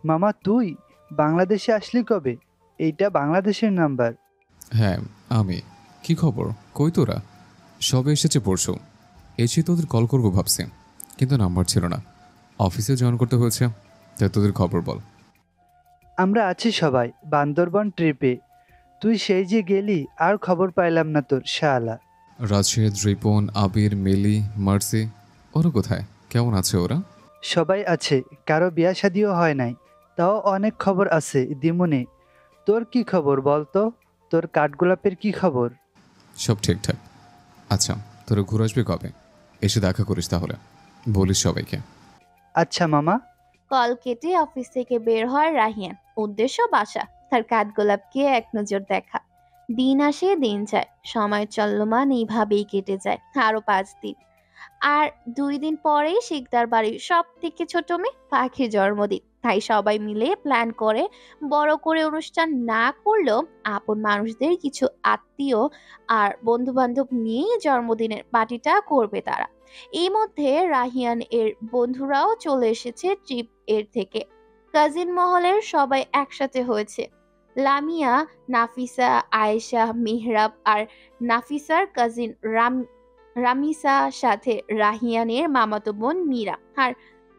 মামা তুই বাংলাদেশে আসলি কবে? এইটা বাংলাদেশের নাম্বার। হ্যাঁ আমি। কি খবর? কই তোরা? সবে এসেছে পরশু। এসে তোদের কল করবো ভাবছি, কিন্তু নাম্বার ছিল না। অফিসে জয়েন করতে হয়েছে। তাই তোদের খবর বল। আমরা আছি সবাই বান্দরবন ট্রিপে। তুই সেই যে গেলি, আর খবর পাইলাম না তোর শালা। রাশেদ, রিপন, আবির, মিলি, মার্সি, ওরা কোথায়? কেমন আছে ওরা? সবাই আছে, কারো বিয়া শাদিও হয় নাই। তাও অনেক খবর আছে দিমুনে। তোর কি খবর বল তো? তোর কাঠগোলাপের কি খবর? সব ঠিকঠাক। আচ্ছা, তোরা ঘুরে আসবি কবে? এসে দেখা করিস তাহলে, বলিস সবাইকে। আচ্ছা মামা। কল কেটে অফিস থেকে বের হয় রাহিয়ান। উদ্দেশ্য বাসা, তার কাঠগোলাপকে এক নজর দেখা। দিন আসে দিন যায়, সময় চলমান এইভাবেই কেটে যায় আরো 5 দিন। আর 2 দিন পরেই শিকদার বাড়ির সব থেকে ছোট মেয়ে পাখির জন্মদিন। তাই সবাই মিলে প্ল্যান করে বড় করে অনুষ্ঠান না করলেও আপন মানুষদের কিছু আত্মীয় আর বন্ধু বান্ধব নিয়ে জন্মদিনের পার্টিটা করবে তারা। এই মধ্যে রাহিয়ান এর বন্ধুরাও চলে এসেছে ট্রিপ এর থেকে। কাজিন মহলের সবাই একসাথে হয়েছে। লামিয়া, নাফিসা, আয়েশা, মিহরাব আর নাফিসার কাজিন রামিসা, সাথে রাহিয়ানের মামাতো বোন মীরা। আর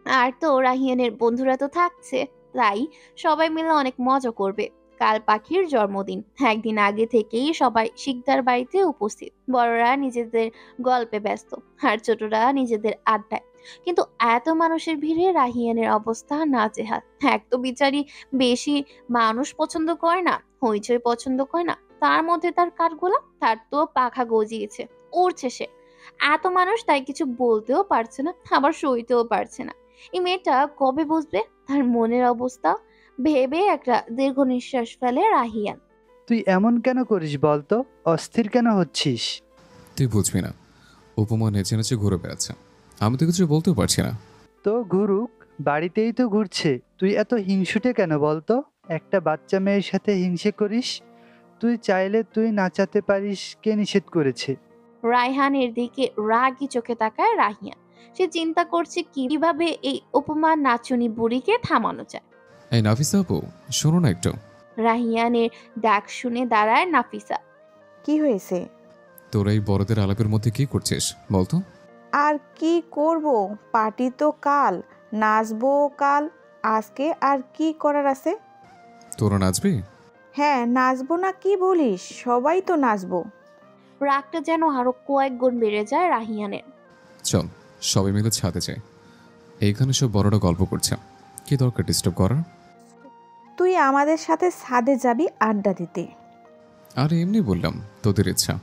আর তো রাহিয়ানের বন্ধুরা তো থাকছে, তাই সবাই মিলে অনেক মজা করবে। কাল পাখির জন্মদিন, একদিন আগে থেকেই সবাই শিকদার বাড়িতে উপস্থিত। বড়রা নিজেদের গল্পে ব্যস্ত, আর ছোটরা নিজেদের আড্ডায়। কিন্তু এত মানুষের ভিড়ে রাহিয়ানের অবস্থা নাজেহাল। এক তো বিচারি বেশি মানুষ পছন্দ করে না, হইচই পছন্দ করে না, তার মধ্যে তার কাঠগোলাপ, তার তো পাখা গজিয়েছে, উড়ছে সে। এত মানুষ, তাই কিছু বলতেও পারছে না, আবার সইতেও পারছে না। এই মেয়েটা কবে বুঝবে তার মনের অবস্থা? ভেবে একটা দীর্ঘ নিঃশ্বাস ফেলে রাহিয়ান। তুই এমন কেন করিস বলতো? অস্থির কেন হচ্ছিস? তুই বুঝবি না, উপমা নেচে নেচে ঘুরে বেড়াচ্ছে, আমি তো কিছু বলতেও পারছি না। তো ঘুরুক, বাড়িতেই তো ঘুরছে। তুই এত হিংসুটে কেন বলতো? একটা বাচ্চা মেয়ের সাথে হিংসে করিস? তুই চাইলে তুই নাচাতে পারিস, কে নিষেধ করেছে? রায়হানের দিকে রাগী চোখে তাকায় রাহিয়ান। সে চিন্তা করছে কিভাবে এই উপমা নাচুনি বুড়িকে থামানো যায়। এই নাফিসা আপু, শোনো না একটু। রাহিয়ানের ডাক শুনে দাঁড়ায় নাফিসা। কি হয়েছে? তোরা এই বড়দের আলাপের মধ্যে কি করছিস বলতো? আর কি করব, পার্টি তো কাল, নাচবো কাল। আজকে আর কি করার আছে? তোরা নাচবি? হ্যাঁ নাচবো না কি বলিস, সবাই তো নাচবো। রাগটা যেন আরো কয়েক গুণ বেড়ে যায় রাহিয়ানের। চল সবাই মিলে ছাদে যাই, এইখানে সব বড়রা গল্প করছে, কি দরকার ডিস্টার্ব করার? তুই আমাদের সাথে ছাদে যাবি আড্ডা দিতে? আরে এমনি বললাম, তোদের ইচ্ছা।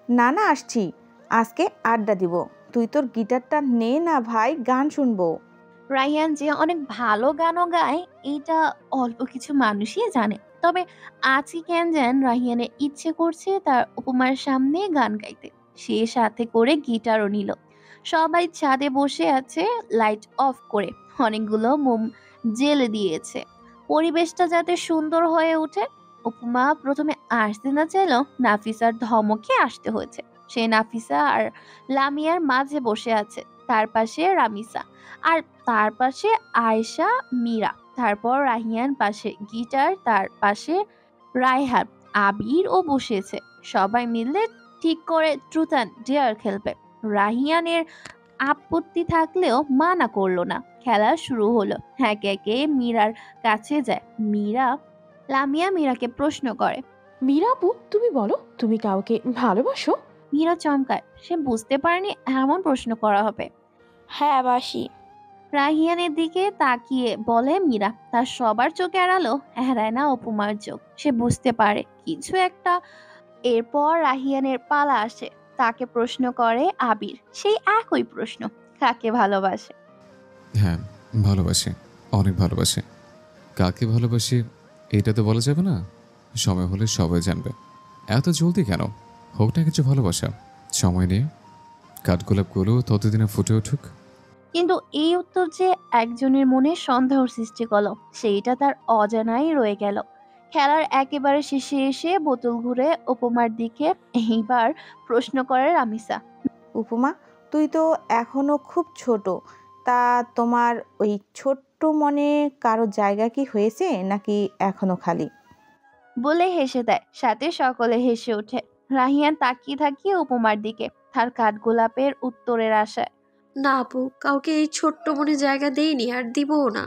না না আসছি, আজকে আড্ডা দিব। তুই তোর গিটারটা নে না ভাই, গান শুনবো। রাহিয়ান যে অনেক ভালো গানও গায় এটা অল্প কিছু মানুষই জানে। তবে আজকে কেন যেন রাহিয়ানের ইচ্ছে করছে তার উপমার সামনে গান গাইতে। সে সাথে করে গিটারও নিল। সবাই ছাদে বসে আছে লাইট অফ করে, অনেকগুলো মোম জ্বেলে দিয়েছে পরিবেশটা যাতে সুন্দর হয়ে ওঠে। উপমা প্রথমে আসতে না চাইলেও নাফিসার ধমকে আসতে হয়েছে। সে নাফিসা আর লামিয়ার মাঝে বসে আছে, তার পাশে রামিসা, আর তার পাশে আয়েশা, মীরা, তারপর রাহিয়ান পাশে গিটার, তার পাশে রায়হান, আবির ও বসেছে। সবাই মিলে ঠিক করে ট্রুথ অ্যান্ড ডেয়ার খেলবে। রাহিয়ানের আপত্তি থাকলেও মানা করলো না। খেলা শুরু হলো। একে একে মীরার কাছে যায়। লামিয়া মীরাকে প্রশ্ন করে। মীরা আপু, তুমি বলো, তুমি কাউকে ভালোবাসো? মীরা চমকায়, সে বুঝতে পারেনি এমন প্রশ্ন করা হবে। হ্যাঁ বাসি। রাহিয়ানের দিকে তাকিয়ে বলে মীরা। তার সবার চোখে এড়ায় না উপমার চোখ। সে বুঝতে পারে কিছু একটা। এরপর রাহিয়ানের পালা আসে। তাকে প্রশ্ন করে আবির। সেই একই প্রশ্ন, কাকে ভালোবাসে? হ্যাঁ ভালোবাসি, অনেক ভালোবাসি। কাকে ভালোবাসি এটা তো বলা যাবে না, সময় হলে সবাই জানবে। এত জলদি কেন? হোক না কিছু ভালোবাসা, সময় নিয়ে কাঠগোলাপগুলো ততদিনে ফুটে উঠুক। কিন্তু এই উত্তর যে একজনের মনে সন্দেহ সৃষ্টি করলো, সেইটা তার অজানাই রয়ে গেল। খেলার একেবারে শেষে এসে বোতল ঘুরে উপমার দিকে এইবার প্রশ্ন করে রামিসা। উপমা, তুই তো এখনো খুব ছোট, তা তোমার ওই ছোট্ট মনে কারো জায়গা কি হয়েছে নাকি এখনো খালি? বলে হেসে দেয়, সাথে সকলে হেসে ওঠে। রাহিয়ান তাকিয়ে থাকিয়ে উপমার দিকে, তার কাঠগোলাপের উত্তরের আশায়। না আপু, কাউকে এই ছোট্ট মনে জায়গা দেইনি আর দিবও না।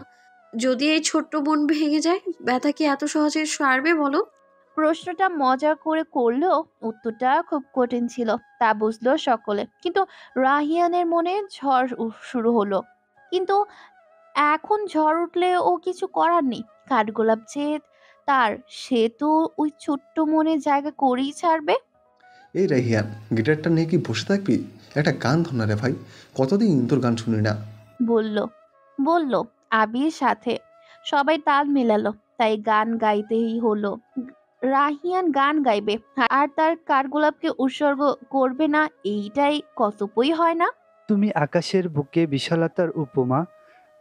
যদি এই ছোট্ট মন ভেঙে যায়, ব্যথা কি এত সহজে সারবে বলো? প্রশ্নটা মজা করে করলেও উত্তরটা খুব কঠিন ছিল, তা বুঝলো সকলে। কিন্তু রাহিয়ানের মনে ঝড় শুরু হলো। কিন্তু এখন ঝড় উঠলে ও কিছু করার নেই। কাঠগোলাপ যে তার, সে তো ওই ছোট্ট মনে জায়গা করেই ছাড়বে। এই রাহিয়ান, গিটারটা নিয়ে কি বসে থাকবি? একটা গান ধর না রে ভাই, কতদিন তোর গান শুনি না। বলল বলল আবির সাথে। সবাই তাল মেলালো, তাই গান গাইতেই হলো। রাহিয়ান গান গাইবে আর তার কাঠগোলাপকে উৎসর্গ করবে না, এইটাই কতপই হয় না। তুমি আকাশের বুকে বিশালতার উপমা,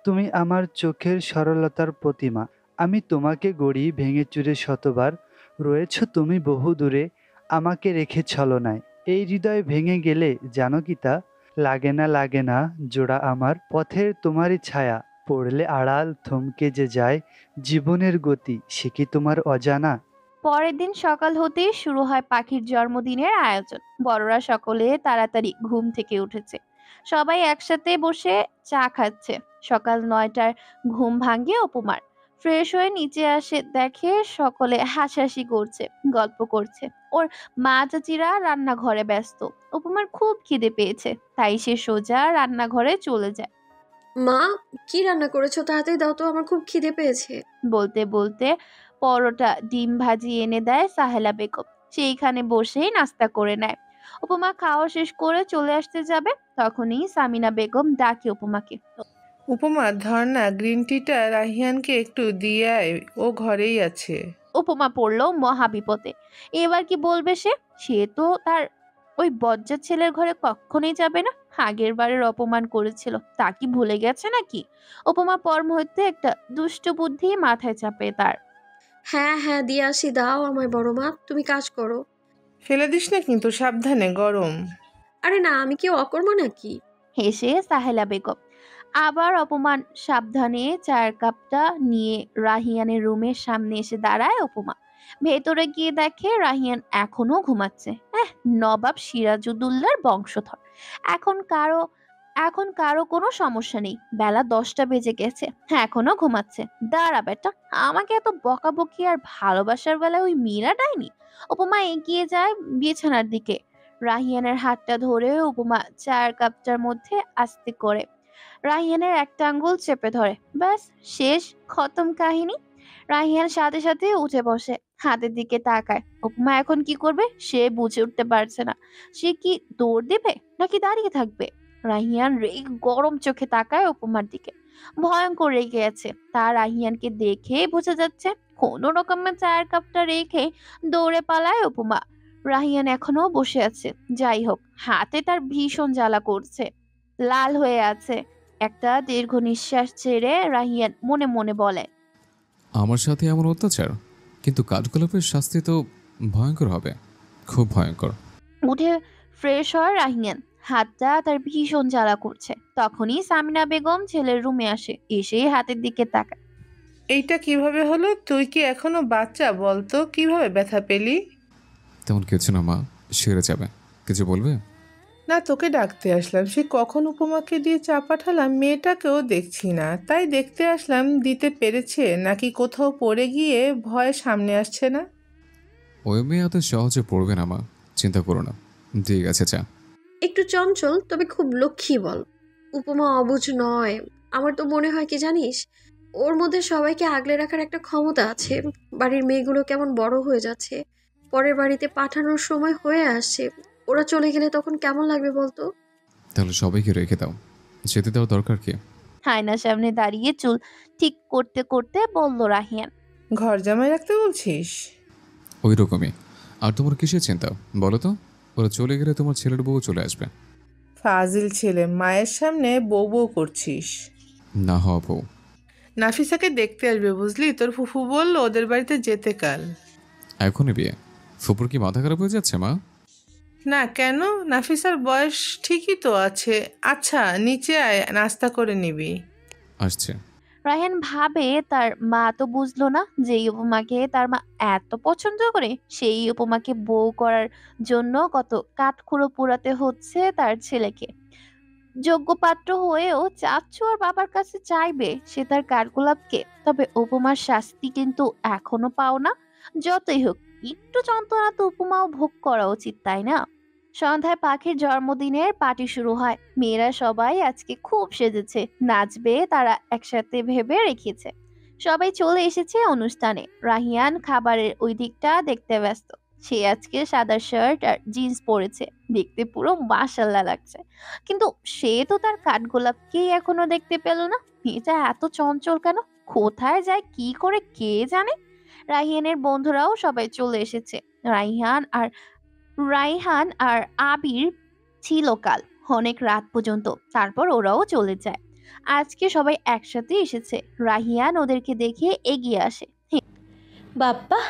তুমি আমার চোখের সরলতার প্রতিমা। আমি তোমাকে গড়ি ভেঙে চুরে শতবার, রয়েছ তুমি বহু দূরে, আমাকে রেখে ছলনায়। এই হৃদয় ভেঙে গেলে জানো কি তা, লাগে না জোড়া আমার, পথের তোমারই ছায়া পড়লে আড়াল থমকে যে যায়, জীবনের গতি সে কি তোমার অজানা? পরের দিন সকাল হতেই শুরু হয় পাখির জন্মদিনের আয়োজন। বড়রা সকলে তাড়াতাড়ি ঘুম থেকে উঠেছে, সবাই একসাথে বসে চা খাচ্ছে। সকাল 9টার ঘুম ভাঙে উপমার। ফ্রেশ হয়ে নিচে আসে, দেখে সকলে হাসাহাসি করছে, গল্প করছে। ওর মা চাচিরা রান্নাঘরে ব্যস্ত। উপমার খুব খিদে পেয়েছে, তাই সে সোজা রান্নাঘরে চলে যায়। মা, কি রান্না করেছো? তাড়াতাড়ি দাও তো, আমার খুব খিদে পেয়েছে। বলতে বলতে পরোটা ডিম ভাজি এনে দেয় সাহেলা বেগম। সেইখানে বসেই নাস্তা করে নেয়। উপমা খাওয়া শেষ করে চলে আসতে যাবে, তখনই সামিনা বেগম ডাকে উপমাকে। উপমা, ধর না গ্রিন টিটা রাহিয়ানকে একটু দিয়ে আয়, ও ঘরেই আছে। উপমা পড়লো মহা বিপদে। এবার কি বলবে সে? সে তো তার ওই বজ্জাত ছেলের ঘরে কখনোই যাবে না। আগের বারের অপমান করেছিল, তা কি ভুলে গেছে নাকি? উপমা পর মুহূর্তে একটা দুষ্ট বুদ্ধি মাথায় চাপে তার। হ্যাঁ হ্যাঁ, দিয়ে আসি, দাও আমায় বড় মা, তুমি কাজ করো। ফেলে দিস না কিন্তু, সাবধানে, গরম। আরে না, আমি কি অকর্মা নাকি? হেসে সাহেলা বেগম। আবার অপমান। সাবধানে চায়ের কাপটা নিয়ে রাহিয়ানের রুমের সামনে এসে দাঁড়ায় উপমা। ভেতরে গিয়ে দেখে রাহিয়ান এখনো ঘুমাচ্ছে। নবাব সিরাজউদ্দৌলার বংশধর। এখন কারো এখন কারো কোনো সমস্যা নেই। বেলা 10টা বেজে গেছে, এখনো ঘুমাচ্ছে। দাঁড়া বেটা, আমাকে এত বকাবকি আর ভালোবাসার বেলায় ওই মীরা ডাইনি। উপমা এগিয়ে যায় বিছানার দিকে। রাহিয়ানের হাতটা ধরে উপমা চায়ের কাপটার মধ্যে আস্তে করে রাহিয়ানের একটা আঙ্গুল চেপে ধরে। ব্যাস, শেষ, খতম কাহিনী। রাহিয়ান সাথে সাথে উঠে বসে, হাতের দিকে তাকায়। উপমা এখন কি করবে সে বুঝে উঠতে পারছে না। সে কি দৌড় দেবে নাকি দাঁড়িয়ে থাকবে? রাহিয়ান রেগ গরম চোখে তাকায় উপমার দিকে। ভয়ঙ্কর রেগে আছে। তার রাহিয়ানকে দেখে বোঝা যাচ্ছে। কোনো রকমে চায়ের কাপটা রেখে দৌড়ে পালায় উপমা। রাহিয়ান এখনো বসে আছে। যাই হোক, হাতে তার ভীষণ জ্বালা করছে, লাল হয়ে আছে। একটা দীর্ঘ নিঃশ্বাস ছেড়ে রাহিয়ান মনে মনে বলে, আমার সাথে এমন অত্যাচার, কিন্তু কাঠগোলাপের শাস্তি তো ভয়ঙ্কর হবে, খুব ভয়ঙ্কর। উঠে ফ্রেশ হয় রাহিয়ান। হাতটা তার ভীষণ জ্বালা করছে। তখনই সামিনা বেগম ছেলের রুমে আসে, এসে হাতের দিকে তাকায়। এইটা কিভাবে হলো? তুই কি এখনো বাচ্চা? বলতো, কিভাবে ব্যথা পেলি? তেমন কিছু না মা, সেরে যাবে। কিছু বলবে? না, তোকে ডাকতে আসলাম। সে কখন উপমাকে দিয়ে চা পাঠালাম, মেয়েটাকেও দেখছি না, তাই দেখতে আসলাম দিতে পেরেছে নাকি কোথাও পড়ে গিয়ে ভয়ে সামনে আসছে না। ওই মেয়ে এত সহজে পড়বে না মা, চিন্তা করো না। ঠিক আছে চা। একটু চঞ্চল, তবে খুব লক্ষ্মী বল। উপমা অবুঝ নয়। আমার তো মনে হয় কি জানিস, ওর মধ্যে সবাইকে আগলে রাখার একটা ক্ষমতা আছে। বাড়ির মেয়েগুলো কেমন বড় হয়ে যাচ্ছে, পরের বাড়িতে পাঠানোর সময় হয়ে আসছে। ওরা চলে গেলে তখন কেমন লাগবে বলতো? তাহলে সবাইকে রেখে দাও, যেতে দেওয়া দরকার কি? আয়নার সামনে দাঁড়িয়ে চুল ঠিক করতে করতে বলল রাহিয়ান। ঘর জামাই রাখতে বলছিস? ওই রকমই। আর তোমার কিসের চিন্তা বলো তো? ওরা চলে গেলে তোমার ছেলের বউ চলে আসবে। ফাজিল ছেলে, মায়ের সামনে বউ বউ করছিস। না হওয়া বউ। নাফিসাকে দেখতে আসবে বুঝলি, তোর ফুফু বলল ওদের বাড়িতে যেতে কাল। এখনই বিয়ে? ফুপুর কি মাথা খারাপ হয়ে যাচ্ছে মা? না কেন, নাফিসার বয়স ঠিকই তো আছে। আচ্ছা নিচে আয়, নাস্তা করে নিবি। আসছে। রায়হান ভাবে তার মা তো বুঝলো না যে এই উপমাকে তার মা এত পছন্দ করে, সেই উপমাকে বউ করার জন্য কত কাঠখুড়ো পোড়াতে হচ্ছে তার ছেলেকে। যোগ্য পাত্র হয়েও চাচ্ছু আর বাবার কাছে চাইবে সে তার কাঠগোলাপকে। তবে উপমার শাস্তি কিন্তু এখনো পাও না। যতই হোক একটু যন্ত্রণা তো উপমাও ভোগ করা উচিত, তাই না? সন্ধ্যায় পাখির জন্মদিনের পার্টি শুরু হয়। মেয়েরা সবাই আজকে খুব সেজেছে, নাচবে তারা একসাথে ভেবে রেখেছে। সবাই চলে এসেছে অনুষ্ঠানে। রাহিয়ান খাবারের ওই দিকটা দেখতে ব্যস্ত। সে আজকে সাদা শার্ট আর জিন্স পরেছে, দেখতে পুরো মাশাআল্লাহ লাগছে। কিন্তু সে তো তার কাঠগোলাপকেই এখনো দেখতে পেল না। মেয়েটা এত চঞ্চল কেন? কোথায় যায়, কি করে, কে জানে। রাহিয়ানের বন্ধুরাও সবাই চলে এসেছে। রাইহান আর আবির ছিল কাল অনেক রাত পর্যন্ত, তারপর ওরাও চলে যায়। আজকে সবাই একসাথে এসেছে। রাহিয়ান ওদেরকে দেখে এগিয়ে আসে। বাপ্পা,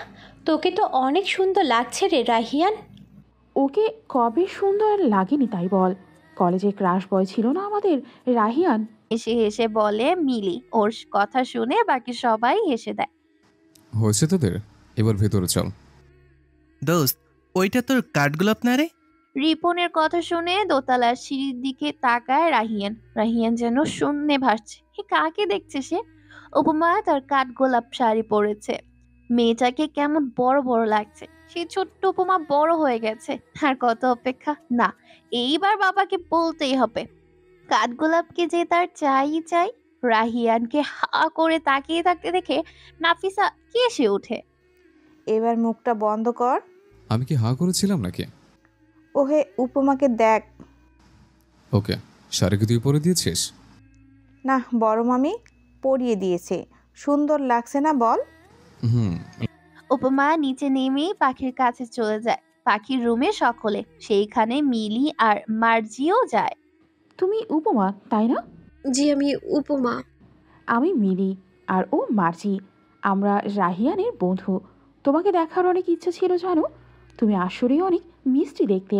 তোকে তো অনেক সুন্দর লাগছে রে রাহিয়ান। ওকে কবে সুন্দর লাগেনি তাই বল? কলেজে ক্রাশ বয় ছিল না আমাদের রাহিয়ান? হেসে হেসে বলে মিলি। ওর কথা শুনে বাকি সবাই হেসে দেয়। হয়েছে তোদের, এবার ভেতরে চল। দোস্ত, ওইটা তোর কাঠগোলাপ না রে? রিপনের কথা শুনে দোতলার সিঁড়ির দিকে তাকায় রাহিয়ান। রাহিয়ান যেন শূন্যে ভাসছে। কাকে দেখছে সে? উপমা তার কাঠগোলাপ শাড়ি পরেছে। মেয়েটাকে কেমন বড় বড় লাগছে। সেই ছোট্ট উপমা বড় হয়ে গেছে। আর কত অপেক্ষা? না, এইবার বাবাকে বলতেই হবে। কাঠগোলাপকে যে তার চাই চাই। রাহিয়ানকে হা করে তাকিয়ে থাকতে দেখে নাফিসা কেসে ওঠে। এবার মুখটা বন্ধ কর। আমি কি হা করেছিলাম নাকি? ওহে উপমাকে দেখ। ওকে, শাড়ি কি তুই পরে দিয়েছিস? না, বড় মামি পরিয়ে দিয়েছে। সুন্দর লাগছে না বল? হুম। উপমা নিচে নেমেই পাখির কাছে চলে যায়। পাখির রুমে সকলে, সেইখানে মিলি আর মার্জিও যায়। তুমি উপমা তাই না? জি আমি উপমা। আমি মিলি আর ও মার্জি। আমরা রাহিয়ানের বন্ধু। তোমাকে দেখার অনেক ইচ্ছে ছিল জানো। তুমি আসলেই অনেক মিষ্টি দেখতে।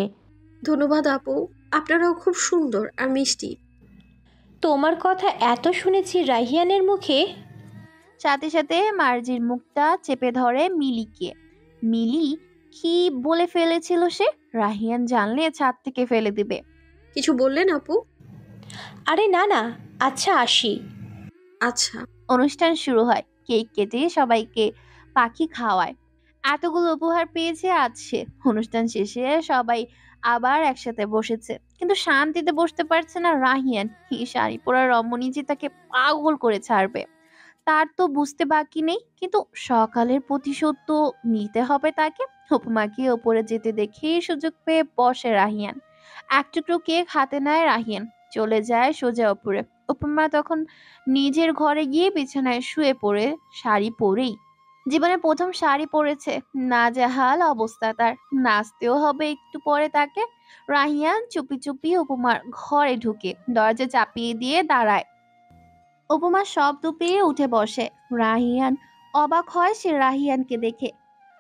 ধন্যবাদ আপু, আপনারাও খুব সুন্দর আর মিষ্টি। তোমার কথা এত শুনেছি রাহিয়ানের মুখে। সাথে সাথে মার্জির মুখটা চেপে ধরে মিলিকে। মিলি কি বলে ফেলেছিল সে? রাহিয়ান জানলে ছাদ থেকে ফেলে দিবে। কিছু বললেন আপু? আরে না না, আচ্ছা আসি। আচ্ছা। অনুষ্ঠান শুরু হয়। কেক কেটে সবাইকে পাখি খাওয়ায়। এতগুলো উপহার পেয়েছে আজ সে। অনুষ্ঠান শেষে সবাই আবার একসাথে বসেছে, কিন্তু শান্তিতে বসতে পারছে না রাহিয়ান। এই শাড়ি পরা রমণী যে তাকে পাগল করে ছাড়বে তার তো বুঝতে বাকি নেই। কিন্তু সকালের প্রতিশোধ তো নিতে হবে তাকে। উপমাকে ওপরে যেতে দেখে সুযোগ পেয়ে বসে রাহিয়ান। এক টুকরো কেক হাতে নেয় রাহিয়ান, চলে যায় সোজা উপরে। উপমা তখন নিজের ঘরে গিয়ে বিছানায় শুয়ে পড়ে, শাড়ি পরেই। জীবনে প্রথম শাড়ি পরেছে। নাজেহাল অবস্থা তার। নাচতেও হবে একটু পরে তাকে। রাহিয়ান চুপি চুপি উপমার ঘরে ঢুকে দরজা চাপিয়ে দিয়ে দাঁড়ায়। উপমা শব্দ পেয়ে উঠে বসে। রাহিয়ান অবাক হয় সে রাহিয়ানকে দেখে।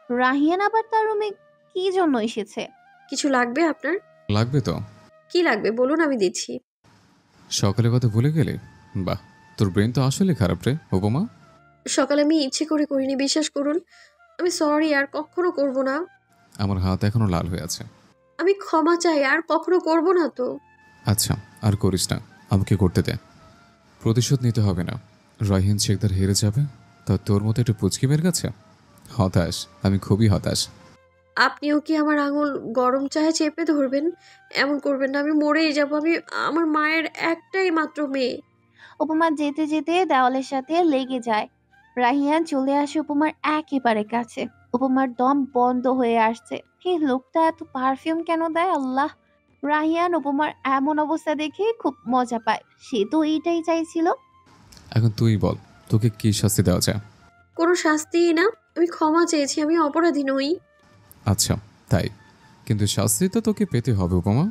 রাহিয়ান আবার তার রুমে কি জন্য এসেছে? কিছু লাগবে আপনার? লাগবে তো। কি লাগবে বলুন, আমি দিচ্ছি। সকালের কথা ভুলে গেলে? বাহ, তোর ব্রেন তো আসলে খারাপ রে উপমা। সকালে আমি ইচ্ছে করে করিনি, বিশ্বাস করুন। আমি সরি, আর কখনো করব না। আমার হাত এখনো লাল হয়ে আছে। আমি ক্ষমা চাই, আর কখনো করব না তো। আচ্ছা, আর করিস না, আমাকে করতে দে। প্রতিশোধ নিতে হবে না। রাহিয়ান শেখদার হেরে যাবে, তা তোর মতো একটু পুচকি মেয়ের কাছে? হতাশ, আমি খুবই হতাশ। আপনিও কি আমার আঙুল গরম চায়ে চেপে ধরবেন? এমন করবেন না, আমি মরেই যাব। আমি আমার মায়ের একটাই মাত্র মেয়ে। উপমা যেতে যেতে দেওয়ালের সাথে লেগে যায়। রাহিয়ান চলে আসে উপমার একেবারে কাছে। উপমার দম বন্ধ হয়ে আসছে। এই লোকটা এত পারফিউম কেন দেয় আল্লাহ! রাহিয়ান উপমার এমন অবস্থা দেখে খুব মজা পায়। সে তো এইটাই চাইছিল। এখন তুই বল, তোকে কি শাস্তি দেওয়া যায়? কোনো শাস্তিই না, আমি ক্ষমা চেয়েছি, আমি অপরাধী নই। আচ্ছা তাই, কিন্তু শাস্তি তো তোকে পেতে হবে উপমা।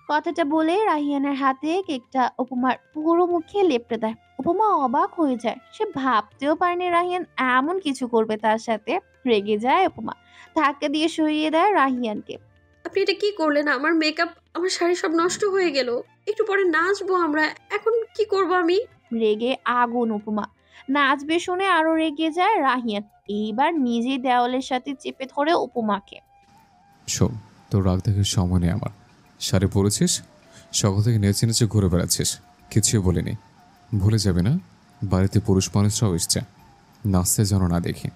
কথাটা বলে রাহিয়ানের হাতে কেকটা উপমার পুরো মুখে লেপটে দেয়। উপমা অবাক হয়ে যায়, সে ভাবতেও পারেনি রাহিয়ান এমন কিছু করবে তার সাথে। রেগে যায় উপমা, ধাক্কা দিয়ে সরিয়ে দেয় রাহিয়ানকে। আপনি এটা কি করলেন? আমার মেকআপ, আমার শাড়ি সব নষ্ট হয়ে গেল। একটু পরে নাচবো আমরা, এখন কি করব আমি? রেগে আগুন উপমা। নাচবে শুনে আরো রেগে যায় রাহিয়ান। এইবার নিজেই দেওয়ালের সাথে চেপে ধরে উপমাকে। শোন, তোর রাগ দেখার সময় নেই আমার। শাড়ি পরেছিস, সকাল থেকে নেচে নেচে ঘুরে বেড়াচ্ছিস, কিছুই বলিনি। ভুলে যাবে না বাড়িতে পুরুষ মানুষরাও এসছে, নাচতে যেন না দেখি।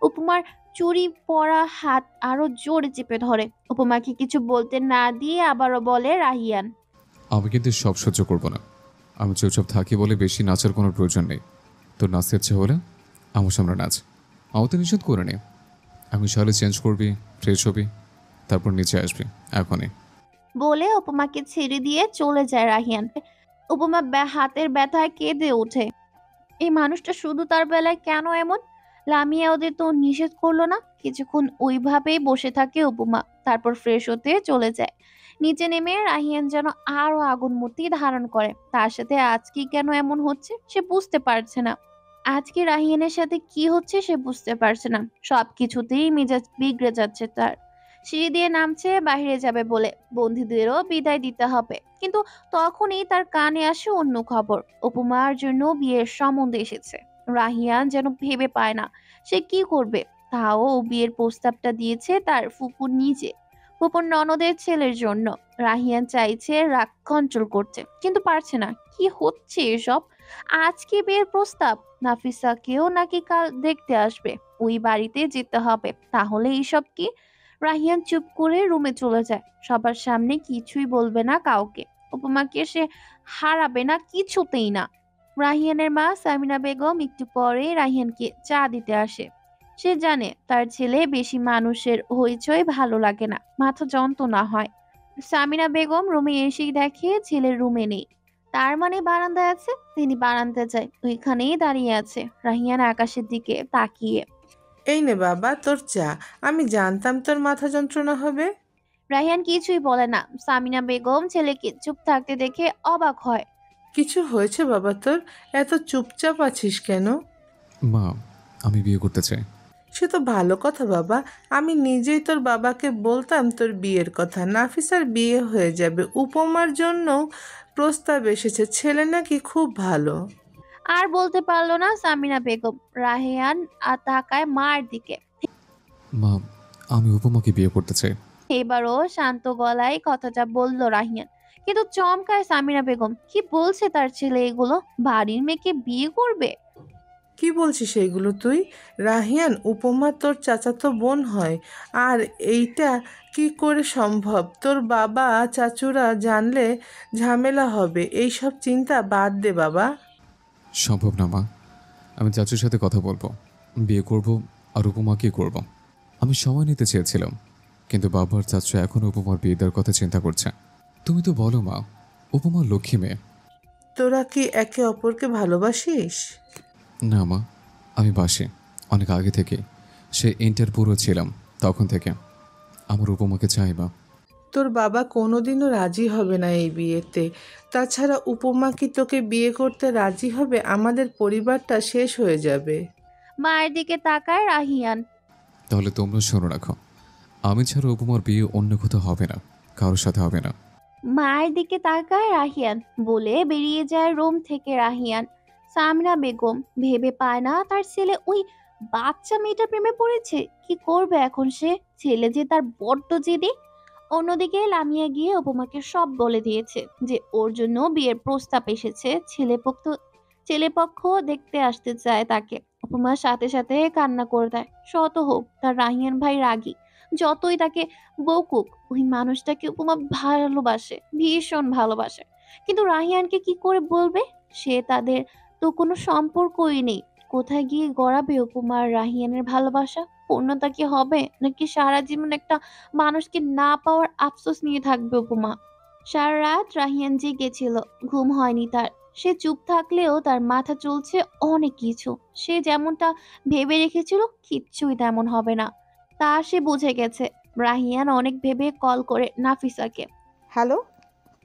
উপমার চুরি পরা হাত আরো জোরে চেপে ধরে। উপমাকে কিছু বলতে না দিয়ে আবারও বলে রাহিয়ান। আমি কিন্তু সব সহ্য করবো না। আমি চুপচাপ থাকি বলে বেশি নাচার কোনো প্রয়োজন নেই। তোর নাচতে ইচ্ছে হলে আমার সামনে নাচ, আমার তো নিষেধ করে নে। আমি শাড়ি চেঞ্জ করবি, ফ্রেশ হবি, তারপর নিচে আসবি এখনই। বলে উপমাকে ছেড়ে দিয়ে চলে যায় রাহিয়ান। উপমা হাতের ব্যথায় কেঁদে ওঠে। এই মানুষটা শুধু তার বেলায় কেন এমন? লামিয়া ওদের তো নিষেধ করলো না। কিছুক্ষণ ওইভাবেই বসে থাকে উপমা, তারপর ফ্রেশ হতে চলে যায়। নিচে নেমে রাহিয়ান যেন আরো আগুন মূর্তি ধারণ করে। তার সাথে আজকে কেন এমন হচ্ছে সে বুঝতে পারছে না। আজকে রাহিয়ানের সাথে কি হচ্ছে সে বুঝতে পারছে না। সবকিছুতেই মেজাজ বিগড়ে যাচ্ছে তার। সিঁড়ি দিয়ে নামছে বাইরে যাবে বলে, বন্ধুদেরও বিদায় দিতে হবে, কিন্তু তখনই তার কানে আসে অন্য খবর। উপমার জন্য বিয়ের সম্বন্ধ এসেছে। রাহিয়ান যেন ভেবে পায় না সে কি করবে। তাও বিয়ের প্রস্তাবটা দিয়েছে তার ফুপু নিজে, ফুপুর ননদের ছেলের জন্য। রাহিয়ান চাইছে রাগ কন্ট্রোল করতে, কিন্তু পারছে না। কি হচ্ছে এসব? আজকে বিয়ের প্রস্তাব, নাফিসাকেও নাকি কাল দেখতে আসবে, ওই বাড়িতে যেতে হবে। তাহলে এইসব কি? রাহিয়ান চুপ করে রুমে চলে যায়। সবার সামনে কিছুই বলবে না কাউকে। উপমাকে সে হারাবে না কিছুতেই না। রাহিয়ানের মা সামিনা বেগম একটু পরে রাহিয়ানকে চা দিতে আসে। সে জানে তার ছেলে বেশি মানুষের হইচই ভালো লাগে না, মাথা যন্ত্রণা হয়। সামিনা বেগম রুমে এসেই দেখে ছেলের রুমে নেই। তার মানে বারান্দায় আছে। তিনি বারান্দা যায়, ওইখানেই দাঁড়িয়ে আছে রাহিয়ান আকাশের দিকে তাকিয়ে। এই নে বাবা তোর চা, আমি জানতাম তোর মাথা যন্ত্রণা হবে। রাহিয়ান কিছুই বলে না। সামিনা বেগম ছেলেকে চুপ থাকতে দেখে অবাক হয়। কিছু হয়েছে বাবা তোর? এত চুপচাপ আছিস কেন? মা, আমি বিয়ে করতে চাই। সে তো ভালো কথা বাবা, আমি নিজেই তোর বাবাকে বলতাম তোর বিয়ের কথা। নাফিসার বিয়ে হয়ে যাবে, উপমার জন্য প্রস্তাব এসেছে, ছেলে নাকি খুব ভালো। আর বলতে পারলো না সামিনা বেগম। রাহিয়ান তাকায় মার দিকে। মা, আমি উপমাকে বিয়ে করতে চাই। এবারও শান্ত গলায় কথাটা বলল রাহিয়ান, কিন্তু চমকায় সামিনা বেগম। কি বলছে তার ছেলে এগুলো? বাড়ির মেয়েকে বিয়ে করবে? কি বলছিস এইগুলো তুই? রাহিয়ান, উপমা তোর চাচাতো বোন হয়, আর এইটা কি করে সম্ভব? তোর বাবা চাচুরা জানলে ঝামেলা হবে। এইসব চিন্তা বাদ দে বাবা। সম্ভব না মা, আমি চাচুর সাথে কথা বলবো, বিয়ে করব, আর উপমাকে করব। আমি সময় নিতে চেয়েছিলাম, কিন্তু বাবার চাচু এখন উপমার বিয়ে দেওয়ার কথা চিন্তা করছে। তুমি তো বলো মা, উপমার লক্ষ্মী মেয়ে। তোরা কি একে অপরকে ভালোবাসিস? না মা, আমি বাসি, অনেক আগে থেকে। সে ইন্টার পুরো ছিলাম তখন থেকে। আমার উপমাকে চাই মা। তোর বাবা কোনোদিনও রাজি হবে না এই বিয়েতে। তাছাড়া উপমা কি তোকে বিয়ে করতে রাজি হবে? আমাদের পরিবারটা শেষ হয়ে যাবে। মায়ের দিকে তাকায় রাহিয়ান। তাহলে তোমরা শোনো রাখো, আমি ছাড়া উপমার বিয়ে অন্য কোথাও হবে না, কারোর সাথে হবে না। মায়ের দিকে তাকায় রাহিয়ান বলে বেরিয়ে যায় রুম থেকে রাহিয়ান। সামিনা বেগম ভেবে পায় না তার ছেলে ওই বাচ্চা মেয়েটার প্রেমে পড়েছে। কি করবে এখন সে? ছেলে যে তার বড্ড জেদি। অন্যদিকে লামিয়া গিয়ে উপমাকে সব বলে দিয়েছে যে ওর জন্য বিয়ের প্রস্তাব এসেছে। ছেলেপক্ষ দেখতে আসতে চায় তাকে। উপমার সাথে সাথে কান্না করে দেয়। শত হোক তার রাহিয়ান ভাই রাগী, যতই তাকে বকুক, ওই মানুষটাকে উপমা ভালোবাসে, ভীষণ ভালোবাসে। কিন্তু রাহিয়ানকে কি করে বলবে? সে তাদের তো কোনো সম্পর্কই নেই। কোথায় গিয়ে গড়াবে উপমার রাহিয়ানের ভালোবাসা? পূর্ণতা কি হবে, নাকি সারা জীবন একটা মানুষকে না পাওয়ার আফসোস নিয়ে থাকবে উপমা? সারা রাত রাহিয়ান জেগেছিল, ঘুম হয়নি তার। সে চুপ থাকলেও তার মাথা চলছে অনেক কিছু। সে যেমনটা ভেবে রেখেছিল কিচ্ছুই তেমন হবে না। তা সে বুঝে গেছে। রাহিয়ান অনেক ভেবে কল করে নাফিসাকে। হ্যালো,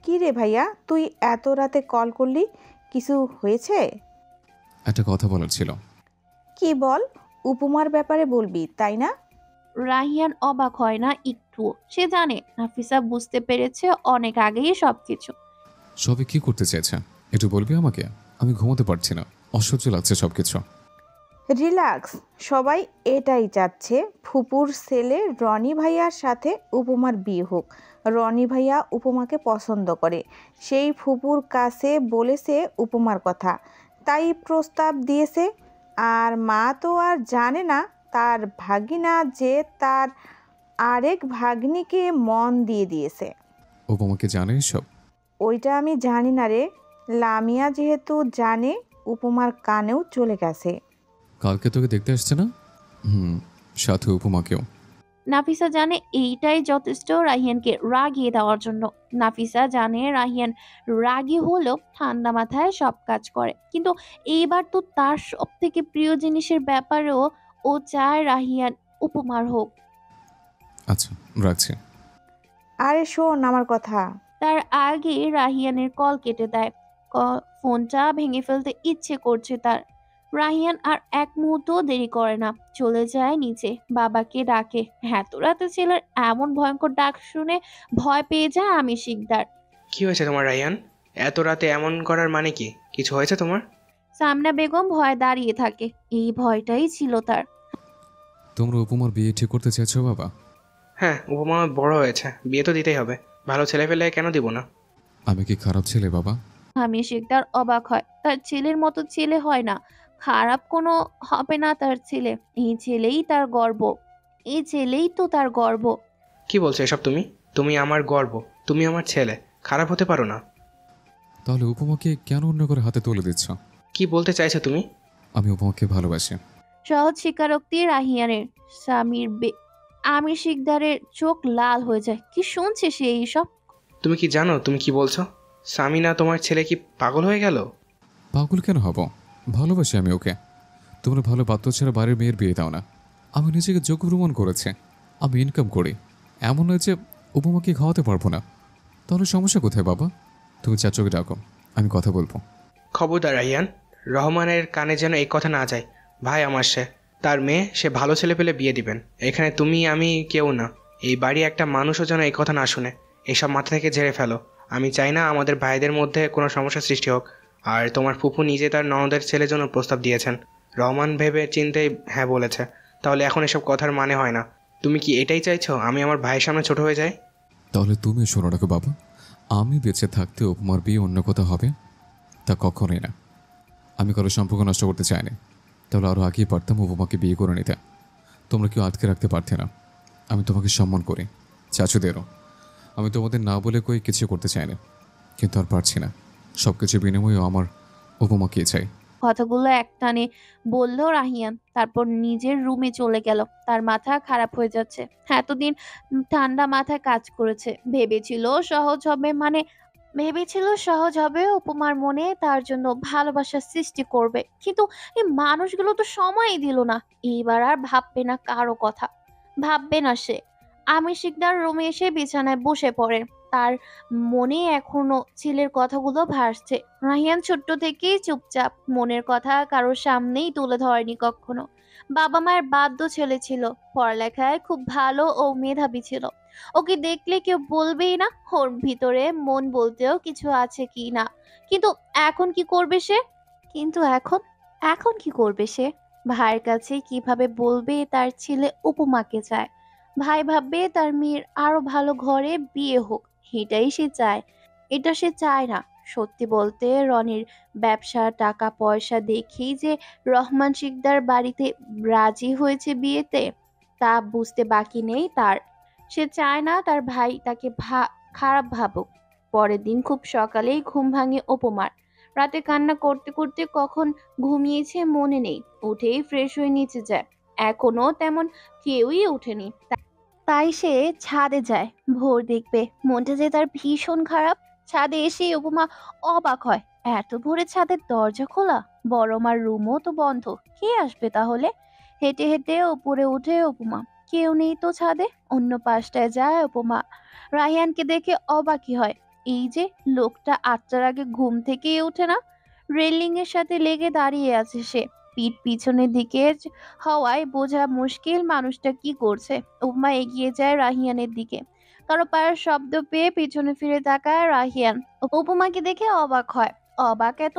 কি রে ভাইয়া, তুই এত রাতে কল করলি? কিছু হয়েছে? একটা কথা বলার ছিল। কি বল? উপমার ব্যাপারে বলবি তাই না? রাহিয়ান অবাক হয় না একটুও। সে জানে নাফিসা বুঝতে পেরেছে অনেক আগেই সবকিছু। সবে কি করতে চেয়েছে একটু বলবি আমাকে? আমি ঘুমোতে পারছি না, অসহ্য লাগছে সবকিছু। রিল্যাক্স, সবাই এটাই চাচ্ছে ফুপুর ছেলে রনি ভাইয়ার সাথে উপমার বিয়ে হোক। রনি ভাইয়া উপমাকে পছন্দ করে, সেই ফুপুর কাছে বলেছে উপমার কথা, তাই প্রস্তাব দিয়েছে। আর মা তো আর জানে না তার ভাগিনা যে তার আরেক ভাগ্নিকে মন দিয়ে দিয়েছে। উপমাকে জানে সব? ওইটা আমি জানি না রে, লামিয়া যেহেতু জানে উপমার কানেও চলে গেছে। কালকে তোকে দেখতে আসছে না? সাথে উপমাকেও। নাফিসা জানে এইটাই যথেষ্ট রাহিয়ানকে রাগিয়ে দেওয়ার জন্য। নাফিসা জানে রাহিয়ান রাগী হলেও ঠান্ডা মাথায় সব কাজ করে, কিন্তু এইবার তো তার সব থেকে প্রিয় জিনিসের ব্যাপারেও ও চায় রাহিয়ান উপমার হোক। আচ্ছা, রাখছি। আরে শোন আমার কথা। তার আগে রাহিয়ানের কল কেটে দেয়। ফোনটা ভেঙে ফেলতে ইচ্ছে করছে তার। রাহিয়ান আর এক মুহূর্ত দেরি করে না, চলে যায় নিচে, বাবাকে ডাকে। এত রাতে ছেলের এমন ভয়ঙ্কর ডাক শুনে ভয় পেয়ে যায় আমি শিকদার। কি হয়েছে তোমার রায়ান? এত রাতে এমন করার মানে কি? কিছু হয়েছে তোমার? সামনা বেগম ভয়ে দাঁড়িয়ে থাকে। এই ভয়টাই ছিল তার। তোমরা উপমার বিয়ে ঠিক করতে চাইছো বাবা? হ্যাঁ, উপমা বড় হয়েছে, বিয়ে তো দিতেই হবে। ভালো ছেলে পেলে কেন দিব না? আমি কি খারাপ ছেলে বাবা? আমি শিকদার অবাক হয়। তার ছেলের মতো ছেলে হয় না, খারাপ কোনো হবে না তার ছেলে। এই ছেলেই তার গর্ব, এই ছেলেই তো তার গর্ব। কি বলছো এসব তুমি? তুমি আমার গর্ব, তুমি আমার ছেলে, খারাপ হতে পারো না। তাহলে উপমাকে কেন অন্য করে হাতে তুলে দিচ্ছ? কি বলতে চাইছো তুমি? আমি উপমাকে ভালোবাসি। সহজ স্বীকারোক্তি রাহিয়ানের। স্বামীর আমি শিকদারের চোখ লাল হয়ে যায়। কি শুনছে সে এইসব? তুমি কি জানো তুমি কি বলছো? সামিনা তোমার ছেলে কি পাগল হয়ে গেল? পাগল কেন হব? ভালোবাসি আমি ওকে। তোমরা ভালো বাধ্য ছাড়া বাড়ির মেয়ের বিয়ে দাও না। আমি নিজেকে যোগ্য প্রমাণ করেছি, আমি ইনকাম করি। এমন নয় যে উপমাকে খাওয়াতে পারবো না। তাহলে সমস্যা কোথায় বাবা? তুমি চাচোকে ডাকো, আমি কথা বলবো। খবরদার রাহিয়ান, রহমানের কানে যেন এই কথা না যায়। ভাই আমার, সে তার মেয়ে, সে ভালো ছেলে পেলে বিয়ে দিবেন। এখানে তুমি আমি কেউ না। এই বাড়ি একটা মানুষও যেন এই কথা না শুনে। এইসব মাথা থেকে ঝেড়ে ফেলো। আমি চাই না আমাদের ভাইদের মধ্যে কোনো সমস্যার সৃষ্টি হোক। আর তোমার ফুফু নিজে তার ননদের ছেলের জন্য প্রস্তাব দিয়েছেন। রহমান ভেবে চিন্তেই হ্যাঁ বলেছে। তাহলে এখন এসব কথার মানে হয় না। তুমি কি এটাই চাইছো আমি আমার ভাইয়ের সামনে ছোট হয়ে যাই? তাহলে তুমি শোনো রাখো বাবা, আমি বেঁচে থাকতে উপমার বিয়ে অন্য কথা হবে তা কখনোই না। আমি কারো সম্পর্ক নষ্ট করতে চাই না। তাহলে আরও আগেই পারতাম উপমাকে বিয়ে করে নিতে। তোমরা কেউ আটকে রাখতে পারতে না। আমি তোমাকে সম্মান করি, চাচুদেরও। আমি তোমাদের না বলে কই কিছু করতে চাই না, কিন্তু আর পারছি না। সব কিছুর বিনিময়েও আমার উপমাকে চাই। কথাগুলো একটানে বলল রাহিয়ান, তারপর নিজের রুমে চলে গেল। তার মাথা খারাপ হয়ে যাচ্ছে। এতদিন ঠান্ডা মাথায় কাজ করেছে, ভেবেছিল সহজ হবে উপমার মনে তার জন্য ভালোবাসার সৃষ্টি করবে। কিন্তু এই মানুষগুলো তো সময়ই দিল না। এইবার আর ভাববে না, কারো কথা ভাববে না সে। আমি শিকদার রুমে এসে বিছানায় বসে পড়ে। তার মনে এখনো ছেলের কথাগুলো ভাসছে। রাহিয়ান ছোট্ট থেকেই চুপচাপ, মনের কথা কারোর সামনেই তুলে ধরেনি কখনো। বাবা মায়ের বাধ্য ছেলে ছিল, পড়ালেখায় খুব ভালো ও মেধাবী ছিল। ওকে দেখলে কেউ বলবেই না ওর ভিতরে মন বলতেও কিছু আছে কি না। কিন্তু এখন কি করবে সে? কিন্তু এখন এখন কি করবে সে? ভাইয়ের কাছে কিভাবে বলবে তার ছেলে উপমাকে চায়? ভাই ভাববে তার মেয়ের আরো ভালো ঘরে বিয়ে হোক। এটাই সে চায়। এটা সে চায় না। সত্যি বলতে রনির ব্যবসা, টাকা পয়সা দেখেই যে রহমান শিকদার বাড়িতে রাজি হয়েছে বিয়েতে, তা বুঝতে বাকি নেই তার। সে চায় না তার ভাই তাকে খারাপ ভাবুক। পরের দিন খুব সকালেই ঘুম ভাঙে উপমার। রাতে কান্না করতে করতে কখন ঘুমিয়েছে মনে নেই। উঠেই ফ্রেশ হয়ে নিচে যায়। এখনো তেমন কেউই ওঠেনি। তাই সে ছাদে যায় ভোর দেখবে। মনটা যে তার ভীষণ খারাপ। ছাদে এসে উপমা অবাক হয়, এত ভোরে ছাদের দরজা খোলা, বড় মার রুমও তো বন্ধ। কে আসবে তাহলে? হেঁটে হেঁটে উপরে উঠে উপমা কেউ নেই তো ছাদে। অন্য পাশটায় যায় উপমা। রাহিয়ানকে দেখে অবাকই হয়। এই যে লোকটা 8টার আগে ঘুম থেকেই ওঠে না। রেলিং এর সাথে লেগে দাঁড়িয়ে আছে সে। পিঠ পিছনের দিকে হওয়ায় বোঝা মুশকিল মানুষটা কি করছে। উপমা এগিয়ে যায় রাহিয়ানের দিকে। কারো পায়ের শব্দ পেয়ে পিছনে ফিরে তাকায় রাহিয়ান। উপমাকে দেখে অবাক হয়। অবাক এত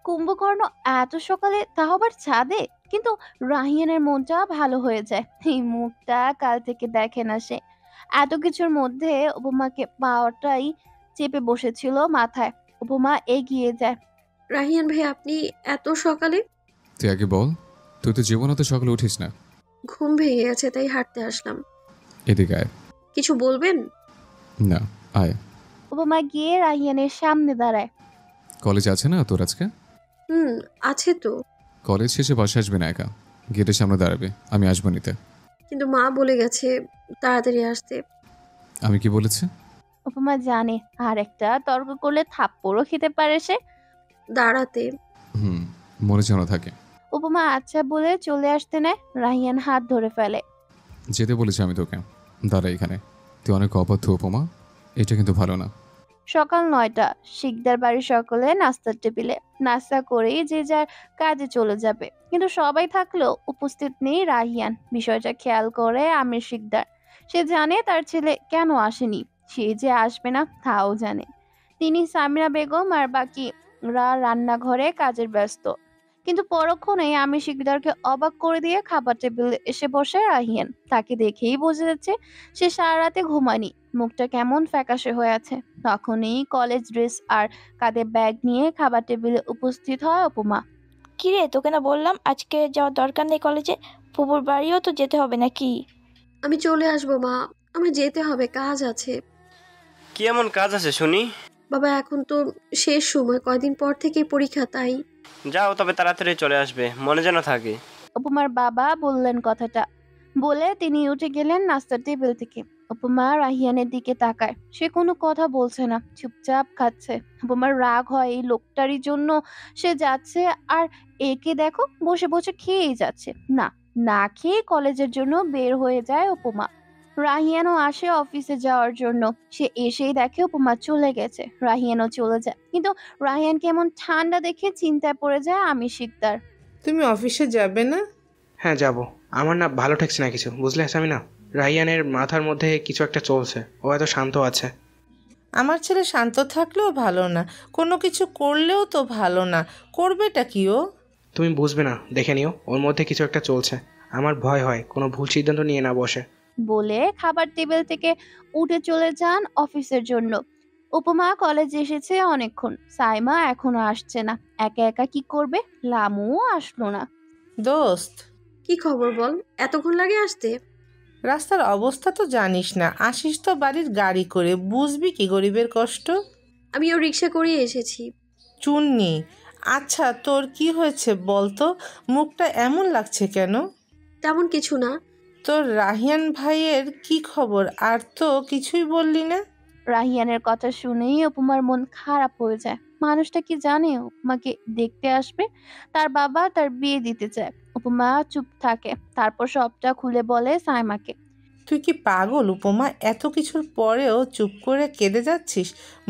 কুম্ভকর্ণ এত সকালে, তাও আবার ছাদে। কিন্তু রাহিয়ানের মনটা ভালো হয়ে যায়। এই মুখটা কাল থেকে দেখে না সে। এত কিছুর মধ্যে উপমাকে পাওয়াটাই চেপে বসেছিল মাথায়। উপমা এগিয়ে যায়। রাহিয়ান ভাই, আপনি এত সকালে? তুই আগে বল, তুই তো জীবনে তো সকালে উঠিস না। ঘুম ভেঙে গেছে তাই হাঁটতে আসলাম। এদিকে আয়। কিছু বলবেন? না, আয়। উপমা গিয়ে রাহিয়ানের সামনে দাঁড়ায়। কলেজ আছে না তোর আজকে? আছে তো। কলেজ শেষে বাসা আসবে না একা, গেটের সামনে দাঁড়াবে, আমি আসবো নিতে। কিন্তু মা বলে গেছে তাড়াতাড়ি আসতে। আমি কি বলেছি? উপমা জানে আর একটা তর্ক করলে থাপ্পড়ও খেতে পারে সে। দাঁড়াতে। মনে যেন থাকে। উপমা আচ্ছা বলে চলে আসতে নেয়। রাহিয়ান হাত ধরে ফেলে। যেতে বলেছি আমি তোকে, দাঁড়া এখানে। তুই অনেক অবাধ্য উপমা, এটা কিন্তু ভালো না। সকাল 9টা। শিকদার বাড়ির সকলে নাস্তার টেবিলে। নাস্তা করেই যে যার কাজে চলে যাবে, কিন্তু সবাই থাকলেও উপস্থিত নেই রাহিয়ান। বিষয়টা খেয়াল করে আমির শিকদার। সে জানে তার ছেলে কেন আসেনি। সে যে আসবে না তাও জানে। তিনি, সামিরা বেগম আর বাকিরা রান্নাঘরে কাজের ব্যস্ত। কিন্তু পরক্ষণেই আমির শিকদারকে অবাক করে দিয়ে খাবার টেবিলে এসে বসে রাহিয়ান। তাকে দেখেই বোঝা যাচ্ছে সে সারা রাতে ঘুমায়নি। মুখটা কেমন ফ্যাকাশে হয়ে আছে। তখনই কলেজ ড্রেস আর কাঁধে ব্যাগ নিয়ে খাবার টেবিলে উপস্থিত হয় উপমা। কিরে, তোকে না বললাম আজকে যাওয়ার দরকার নেই কলেজে? ফুপুর বাড়িও তো যেতে হবে নাকি? আমি চলে আসবো মা, আমার যেতে হবে, কাজ আছে। কি এমন কাজ আছে শুনি? বাবা, এখন তো শেষ সময়, কয়দিন পর থেকেই পরীক্ষা, তাই। যাও তবে তাড়াতাড়ি চলে আসবে, মনে যেন থাকে। উপমার বাবা বললেন কথাটা বলে তিনি উঠে গেলেন নাস্তার টেবিল থেকে। উপমা রাহিয়ানের দিকে তাকায়। সে কোনো কথা বলছে না, চুপচাপ খাচ্ছে। উপমার রাগ হয় এই লোকটারই জন্য সে যাচ্ছে, আর একে দেখো বসে বসে খেয়েই যাচ্ছে। না, না খেয়ে কলেজের জন্য বের হয়ে যায় উপমা। রাহিয়ানও আসে অফিসে যাওয়ার জন্য। সে এসেই দেখে উপমা চলে গেছে। রাহিয়ানও চলে যায়, কিন্তু রাহিয়ান কেমন ঠান্ডা দেখে চিন্তায় পড়ে যায় আমির শিকদার। তুমি অফিসে যাবে না? হ্যাঁ যাব। আমার না ভালো ঠেকছে না কিছু, বুঝলে আমি না, রাহিয়ানের মাথার মধ্যে কিছু একটা চলছে। ও এত শান্ত আছে। আমার ছেলে শান্ত থাকলেও ভালো না, কোনো কিছু করলেও তো ভালো না। করবেটা কি ও? তুমি বুঝবে না, দেখে নিও, ওর মধ্যে কিছু একটা চলছে। আমার ভয় হয় কোনো ভুল সিদ্ধান্ত নিয়ে না বসে। বলে খাবার টেবিল থেকে উঠে চলে যান অফিসের জন্য। উপমা কলেজে এসেছে অনেকক্ষণ। সাইমা এখনো আসছে না। একা একা কি করবে? লামুও আসলো না। দোস্ত, কি খবর বল, এতক্ষণ লাগে আসতে? রাস্তার অবস্থা তো জানিস না, আসিস তো বাড়ির গাড়ি করে, বুঝবি কি গরিবের কষ্ট। আমিও রিক্সা করে এসেছি। চুন্নি, আচ্ছা তোর কি হয়েছে বলতো? মুখটা এমন লাগছে কেন? তেমন কিছু না। তোর রাহিয়ান ভাইয়ের কি খবর? আর তো কিছুই বললি না। রাহিয়ানের কথা শুনেই উপমার মন খারাপ হয়ে যায়। মানুষটা কি জানে উপমাকে দেখতে আসবে? তার বাবা তার বিয়ে দিতে চায়। উপমা চুপ থাকে, তারপর সবটা খুলে বলে সাইমাকে। তুই কি পাগল উপমা? এত কিছুর পরেও চুপ করে কেঁদে যাচ্ছিস?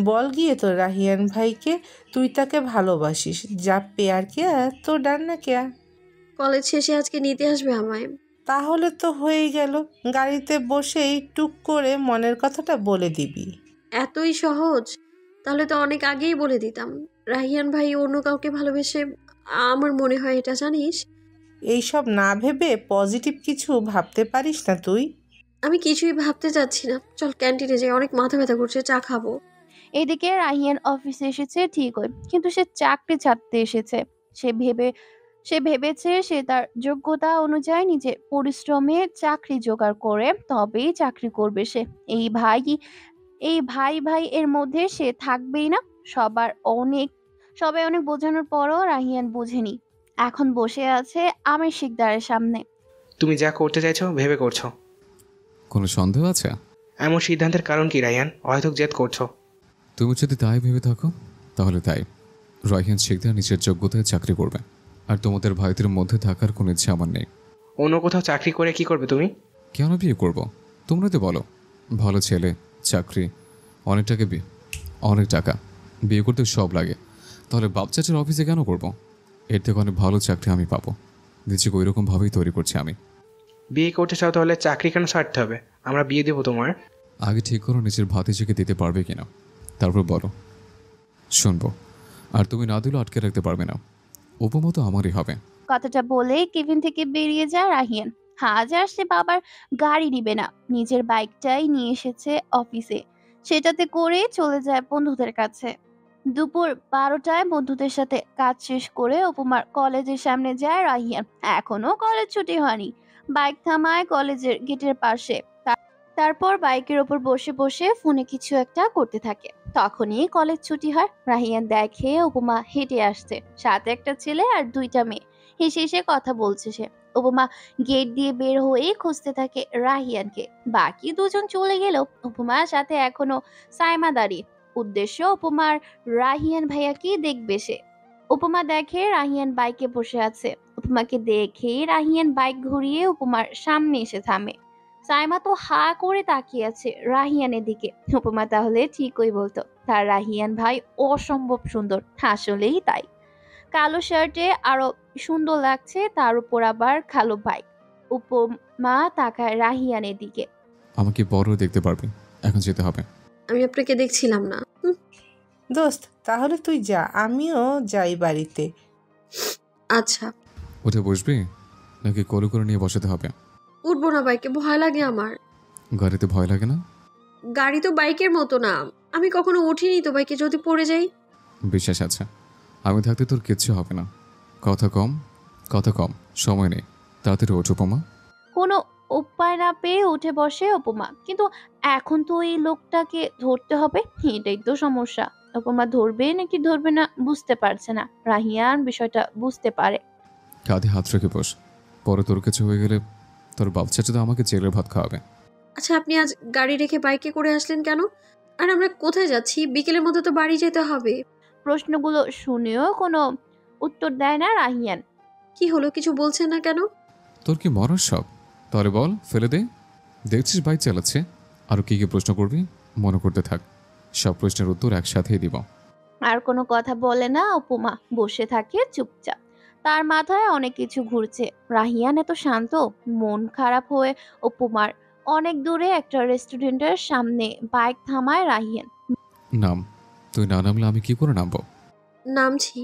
বল গিয়ে তোর রাহিয়ান ভাইকে তুই তাকে ভালোবাসিস। যা পেয়ার কেয়া তো ডান না কেয়া। কলেজ শেষে আজকে নিতে আসবে আমায়। তাহলে তো হয়েই গেল, গাড়িতে বসেই টুক করে মনের কথাটা বলে দিবি। এতই সহজ? তাহলে তো অনেক আগেই বলে দিতাম। রাহিয়ান ভাই অন্য কাউকে ভালোবেসে, আমার মনে হয় এটা জানিস। এইসব না ভেবে পজিটিভ কিছু ভাবতে পারিস না তুই? আমি কিছুই ভাবতে চাচ্ছি না, চল ক্যান্টিনে যাই, অনেক মাথা ব্যথা করছে, চা খাবো। এদিকে রাহিয়ান অফিসে এসেছে ঠিকই, কিন্তু সে চাকরি ছাড়তে এসেছে। সে ভেবেছে সে তার যোগ্যতা অনুযায়ী নিজের পরিশ্রমে চাকরি জোগাড় করে তবেই চাকরি করবে সে। এই ভাই ভাই এর মধ্যে সে থাকবেই না। সবাই অনেক বোঝানোর পরও রাহিয়ান বুঝেনি। এখন বসে আছে আমির শিকদারের সামনে। তুমি যা করতে চাইছো ভেবে করছো? কোনো সন্দেহ আছে? এমন সিদ্ধান্তের কারণ কি রাহিয়ান? অহেতুক জেদ করছো। তুমি যদি তাই ভেবে থাকো তাহলে তাই। রাহিয়ান শিকদার নিজের যোগ্যতায় চাকরি করবে, আর তোমাদের ভাইদের মধ্যে থাকার কোনো ইচ্ছা আমার নেই। অন্য কোথাও চাকরি করে কি করবে তুমি? কেন বিয়ে করব? তোমরা তো বলো। ভালো ছেলে, চাকরি, অনেক টাকা অনেক টাকা, বিয়ে করতে সব লাগে। তাহলে বাপ চাচার অফিসে কেন করব? এর থেকে অনেক ভালো চাকরি আমি পাবো। নিজেকে ওই রকমভাবেই তৈরি করছি আমি। বিয়ে করতে চাও তাহলে চাকরি কেন ছাড়তে হবে? আমরা বিয়ে দেবো তোমার। আগে ঠিক করো নিজের ভাতিজিকে দিতে পারবে কিনা, তারপর বলো, শুনবো। আর তুমি না দিলেও আটকে রাখতে পারবে না। উপমা তো আমারই হবে। কথাটা বলে কেবিন থেকে বেরিয়ে যায় রাহিয়ান। আজ আর সে বাবার গাড়ি নিবে না, নিজের বাইকটাই নিয়ে এসেছে অফিসে। সেটাতে করে চলে যায় বন্ধুদের কাছে। দুপুর 12টায় বন্ধুদের সাথে কাজ শেষ করে উপমার কলেজের সামনে যায় রাহিয়ান। এখনো কলেজ ছুটি হয়নি। বাইক থামায় কলেজের গেটের পাশে। তারপর বাইকের ওপর বসে বসে ফোনে কিছু একটা করতে থাকে। তখনই কলেজ ছুটি হয়। রাহিয়ান দেখে উপমা হেঁটে আসছে, সাথে একটা ছেলে আর দুইটা মেয়ে। হেসে হেসে কথা বলছে সে। উপমা গেট দিয়ে বের হয়ে খুঁজতে থাকে রাহিয়ানকে। বাকি দুজন চলে গেলেও উপমার সাথে এখনো সাইমা দাঁড়িয়ে। উদ্দেশ্য উপমার রাহিয়ান ভাইয়াকে দেখবে সে। উপমা দেখে রাহিয়ান বাইকে বসে আছে। উপমাকে দেখে রাহিয়ান বাইক ঘুরিয়ে উপমার সামনে এসে থামে। সাইমা তো হা করে তাকিয়ে আছে রাহিয়ানের দিকে। উপমা তাহলে ঠিকই বলতো, তার রাহিয়ান ভাই অসম্ভব সুন্দর। আসলেই তাই। কালো শার্টে আরো সুন্দর লাগছে, তার উপর আবার কালো বাইক। উপমা তাকায় রাহিয়ানের দিকে। আমাকে বড় দেখতে পারবে, এখন যেতে হবে। আমি আপনাকে দেখছিলাম না। দোস্ত তাহলে তুই যা, আমিও যাই বাড়িতে। আচ্ছা। উঠে বসবি নাকি কোলে করে নিয়ে বসাতে হবে? উঠবো না বাইকে, ভয় লাগে আমার। গাড়িতে ভয় লাগে না? গাড়ি তো বাইকের মতো না, আমি কখনো উঠিনি তো বাইকে, যদি পড়ে যাই। বিশ্বাস আছে, আমি থাকতে তোর কিচ্ছু হবে না। কথা কম, কথা কম, সময় নেই, তাড়াতাড়ি ওঠো উপমা। কোনো উপায় না পেয়ে উঠে বসে উপমা। কিন্তু এখন তো এই লোকটাকে ধরতে হবে, এটাই তো সমস্যা। উপমা ধরবে নাকি ধরবে না বুঝতে পারছে না। রাহিয়ান বিষয়টা বুঝতে পারে। কাঁধে হাত রেখে বস, পরে তোর কিছু হয়ে গেলে তোর বাপ চাচা তো আমাকে জেলের ভাত খাওয়াবে। আচ্ছা, আপনি আজ গাড়ি রেখে বাইকে করে আসলেন কেন? আর আমরা কোথায় যাচ্ছি? বিকেলের মধ্যে তো বাড়ি যেতে হবে। প্রশ্নগুলো শুনেও কোনো উত্তর দেয় না রাহিয়ান। কি হলো, কিছু বলছেন না কেন? তোর কি মরার সব? তাহলে বল, ফেলে দে। দেখছিস বাইক চালাচ্ছে, আরও কি কি প্রশ্ন করবি মনে করতে থাক, সব প্রশ্নের উত্তর একসাথেই দিব। আর কোনো কথা বলে না উপমা, বসে থাকে চুপচাপ। তার মাথায় অনেক কিছু ঘুরছে। রাহিয়ান এত শান্ত। মন খারাপ হয়ে উপমার অনেক দূরে একটা রেস্টুরেন্টের সামনে বাইক থামায় রাহিয়ান। নাম। তুই না নামলে আমি কি করে নামবো? নামছি।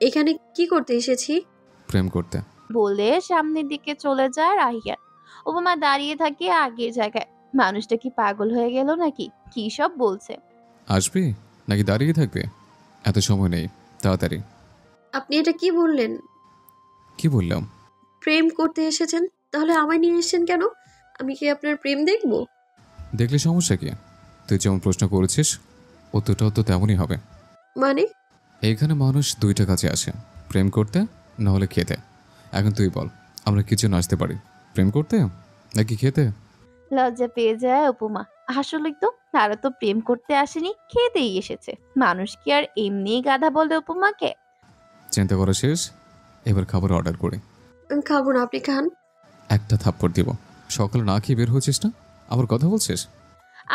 এখানে কি করতে এসেছি? প্রেম করতে। বলে সামনের দিকে চলে যায় রাহিয়ান। উপমা দাঁড়িয়ে থাকে আগের জায়গায়। মানুষটা কি পাগল হয়ে গেল নাকি? কি সব বলছে? আসবি নাকি দাঁড়িয়ে থাকবে? এত সময় নেই, তাড়াতাড়ি। আপনি এটা কি বললেন? কি বললাম? প্রেম করতে এসেছেন? তাহলে আমায় নিয়ে এসেছেন কেন? আমি কি আপনার প্রেম দেখব? দেখলে সমস্যা কি? তুই যেমন প্রশ্ন করেছিস উত্তরটাও তো তেমনই হবে। মানে? এইখানে মানুষ দুইটা কাজে আসে, প্রেম করতে না হলে খেতে। এখন তুই বল, আমরা কিছু আসতে পারি, প্রেম করতে নাকি খেতে? লজ্জা পেয়ে যায় উপমা। আসলেই তো, তারা তো প্রেম করতে আসেনি, খেতেই এসেছে। মানুষ কি আর এমনি গাধা বলে উপমাকে? চিন্তা করা শেষ, এবার খাবার অর্ডার করি। আমি খাবো না, আপনি খান। একটা থাপ্পড় দিব। সকালে না খেয়ে বের হয়েছিস না, আবার কথা বলছিস?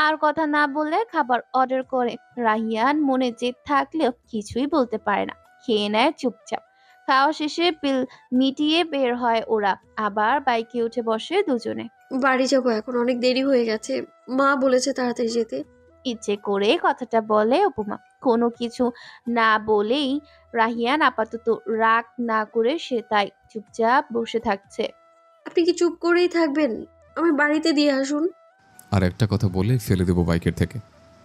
আর কথা না বলে খাবার অর্ডার করে। রাহিয়ান মনে জেদ থাকলেও কিছুই বলতে পারে না, খেয়ে নেয় চুপচাপ। খাওয়া শেষে বিল মিটিয়ে বের হয় ওরা। আবার বাইকে উঠে বসে দুজনে। বাড়ি যাবো, এখন অনেক দেরি হয়ে গেছে। মা বলেছে তাড়াতাড়ি যেতে। ইচ্ছে করে কথাটা বলে উপমা। কোনো কিছু না বলেই রাহিয়ান আপাতত রাগ না করে সে তাই চুপচাপ বসে থাকছে। আপনি কি চুপ করেই থাকবেন? আমি বাড়িতে দিয়ে আসুন। আর একটা কথা বললে ফেলে দেবো বাইকের থেকে,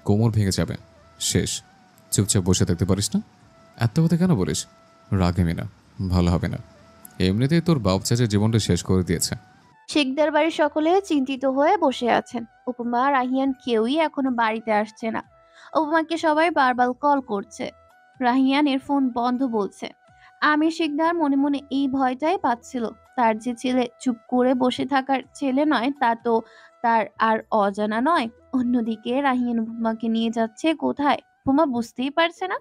কোমর ভেঙে যাবে। শেষ। চুপচাপ বসে থাকতে পারিস না? এত কথা কেন বলিস? রাগেমি না, ভালো হবে না। এমনিতেই তোর বাপ চাচা জীবনটা শেষ করে দিয়েছে। শিকদার বাড়ির সকলে চিন্তিত হয়ে বসে আছেন। উপমা রাহিয়ান কেউই এখনো বাড়িতে আসছে না। উপমাকে সবাই বারবার কল করছে, রাহিয়ানের ফোন বন্ধ বলছে। আমির শিকদার মনে মনে এই ভয়টাই পাচ্ছিল, তার যে ছেলে চুপ করে বসে থাকার ছেলে নয়, তা তো তার আর অজানা নয়। অন্যদিকে রাহিয়ান উপমাকে নিয়ে যাচ্ছে কোথায় উপমা বুঝতেই পারছে না।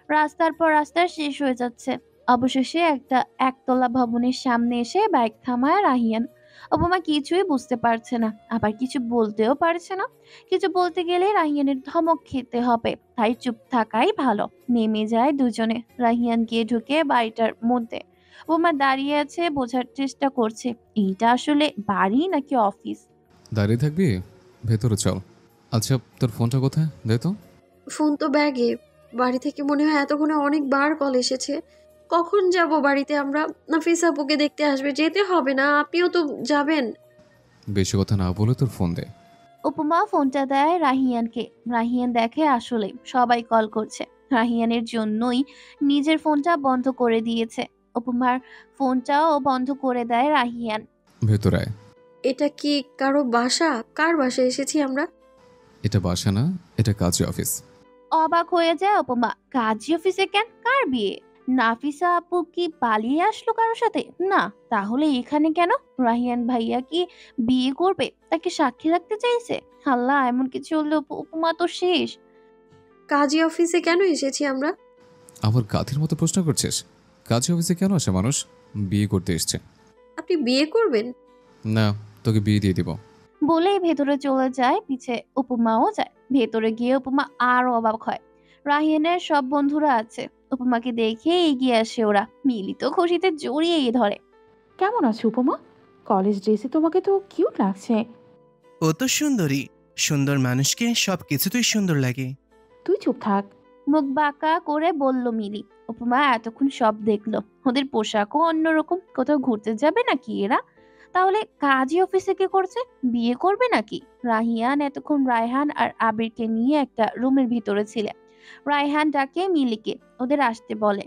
রাস্তার পর রাস্তা শেষ হয়ে যাচ্ছে। অবশেষে একটা একতলা ভবনের সামনে এসে বাইক থামায় রাহিয়ান। উপমা কিছুই বুঝতে পারছে না, আবার কিছু বলতেও পারছে না। কিছু বলতে গেলে রাহিয়ানের ধমক খেতে হবে, তাই চুপ থাকাই ভালো। নেমে যায় দুজনে। রাহিয়ান গিয়ে ঢুকে বাড়িটার মধ্যে। উপমা দাঁড়িয়ে আছে, বোঝার চেষ্টা করছে এইটা আসলে বাড়ি নাকি অফিস। দাঁড়িয়ে থাকবি? ভেতরে চল। আচ্ছা, তোর ফোনটা কোথায় দে তো। ফোন তো ব্যাগে। বাড়ি থেকে মনে হয় এতক্ষণে অনেকবার কল এসেছে। কখন যাব বাড়িতে আমরা? নাফিস আপুকে দেখতে আসবে, যেতে হবে না? আপনিও তো যাবেন। বেশি কথা না বলে তোর ফোন দে। উপমা ফোনটা দেয় রাহিয়ানকে। রাহিয়ান দেখে আসলে সবাই কল করছে। রাহিয়ানের জন্যই নিজের ফোনটা বন্ধ করে দিয়েছে। উপমার ফোনটাও বন্ধ করে দেয় রাহিয়ান। ভেতরে আয়। এটা কি কারো বাসা? কার বাসায় এসেছি আমরা? এটা বাসা না, এটা কাজী অফিস। অবাক হয়ে যায় উপমা। কাজী অফিসে কেন? কার বিয়ে? নাফিসা আপু কি পালিয়ে আসলো কারোর সাথে? না, তাহলে এখানে কেন? রাহিয়ান ভাইয়া কি বিয়ে করবে? তাকে সাক্ষী রাখতে চাইছে? আল্লাহ, এমন কিছু হলে উপমা তো শেষ। কাজী অফিসে কেন এসেছি আমরা? আবার গাধের মতো প্রশ্ন করছিস? কাজী অফিসে কেন আসে মানুষ? বিয়ে করতে এসছে। আপনি বিয়ে করবেন? না, তোকে বিয়ে দিয়ে দিব। বলেই ভেতরে চলে যায়, পিছে উপমাও যায়। ভেতরে গিয়ে উপমা আরো অবাক হয়। রাহিয়ানের সব বন্ধুরা আছে। উপমাকে দেখে এগিয়ে আসে ওরা। মিলি তো খুশিতে জড়িয়েই ধরে। কেমন আছো উপমা? কলেজ ড্রেসে তোমাকে তো কিউট লাগছে। ও তো সুন্দরী। সুন্দর মানুষকে সব কিছুতেই সুন্দর লাগে। তুই চুপ থাক। মুখ বাঁকা করে বলল মিলি। উপমা এতক্ষণ সব দেখলো। ওদের পোশাকও অন্যরকম। কোথাও ঘুরতে যাবে নাকি এরা? তাহলে কাজী অফিসে কে করছে? বিয়ে করবে নাকি? রাহিয়ান এতক্ষণ রায়হান আর আবিরকে নিয়ে একটা রুমের ভিতরে ছিলে। রায়হান ডাকে মিলিকে, ওদের আসতে বলে।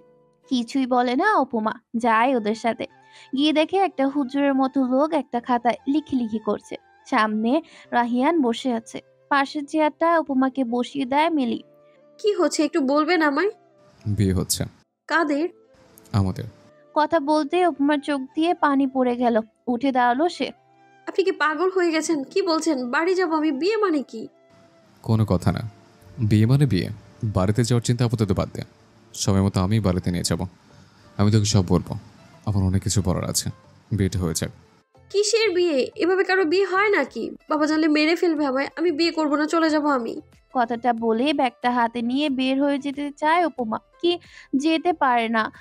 কিছুই বলে না উপমা, যায় ওদের সাথে। গিয়ে দেখে একটা হুজুরের মতো লোক একটা খাতায় লিখি করছে। সামনে রাহিয়ান বসে আছে। পাশের চেয়ারটা উপমাকে বসিয়ে দেয় মিলি। কি হচ্ছে একটু বলবেন আমায়? বিয়ে হচ্ছে। কাদের? আমাদের। কথা বলতে উপমার চোখ দিয়ে পানি পড়ে গেল। উঠে দাঁড়ালো সে। আপনি কি পাগল হয়ে গেছেন? কি বলছেন? বাড়ি যাব আমি? বিয়ে মানে কি? কোনো কথা না। বিয়ে মানে বিয়ে। বাড়িতে যাওয়ার চিন্তা আপাতত বাদ দে। সময় মতো আমি বাড়িতে নিয়ে যাব। আমি তোকে সব বলবো। আমার অনেক কিছু বলার আছে। বিয়েটা হয়ে যাক। কিসের বিয়ে? এভাবে কারো বিয়ে হয় নাকি? বাবা জানলে মেরে ফেলবে আমায়। আমি বিয়ে করব না, চলে যাব আমি। কথাটা বলে ব্যাগটা হাতে নিয়ে বের হয়ে যেতে চায় উপমা, কি যেতে পারে না।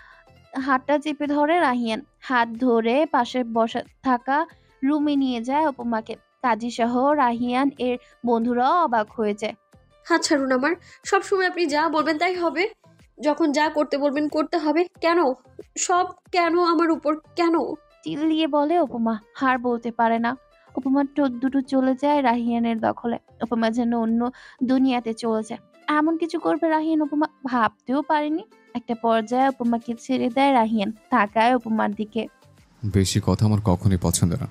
হাতটা চেপে ধরে রাহিয়ান। হাত ধরে পাশে বসা থাকা রুমে নিয়ে যায় উপমাকে। কাজী সহ রাহিয়ান এর বন্ধুরাও অবাক হয়ে যায়। হাত ছাড়ুন আমার। সবসময় আপনি যা বলবেন তাই হবে। যখন যা করতে বলবেন করতে হবে। কেন? সব কেন আমার উপর? কেন? চিল্লিয়ে বলে উপমা। হার বলতে পারে না। উপমার ঠোঁট দুটো চলে যায় রাহিয়ানের দখলে। উপমা যেন অন্য দুনিয়াতে চলে যায়। এমন কিছু করবে রাহিয়ান উপমা ভাবতেও পারেনি। একটা পর্যায়ে উপমাকে ছেড়ে দেয় রাহিয়ান, তাকায় উপমার দিকে। বেশি কথা আমার কখনোই পছন্দ না,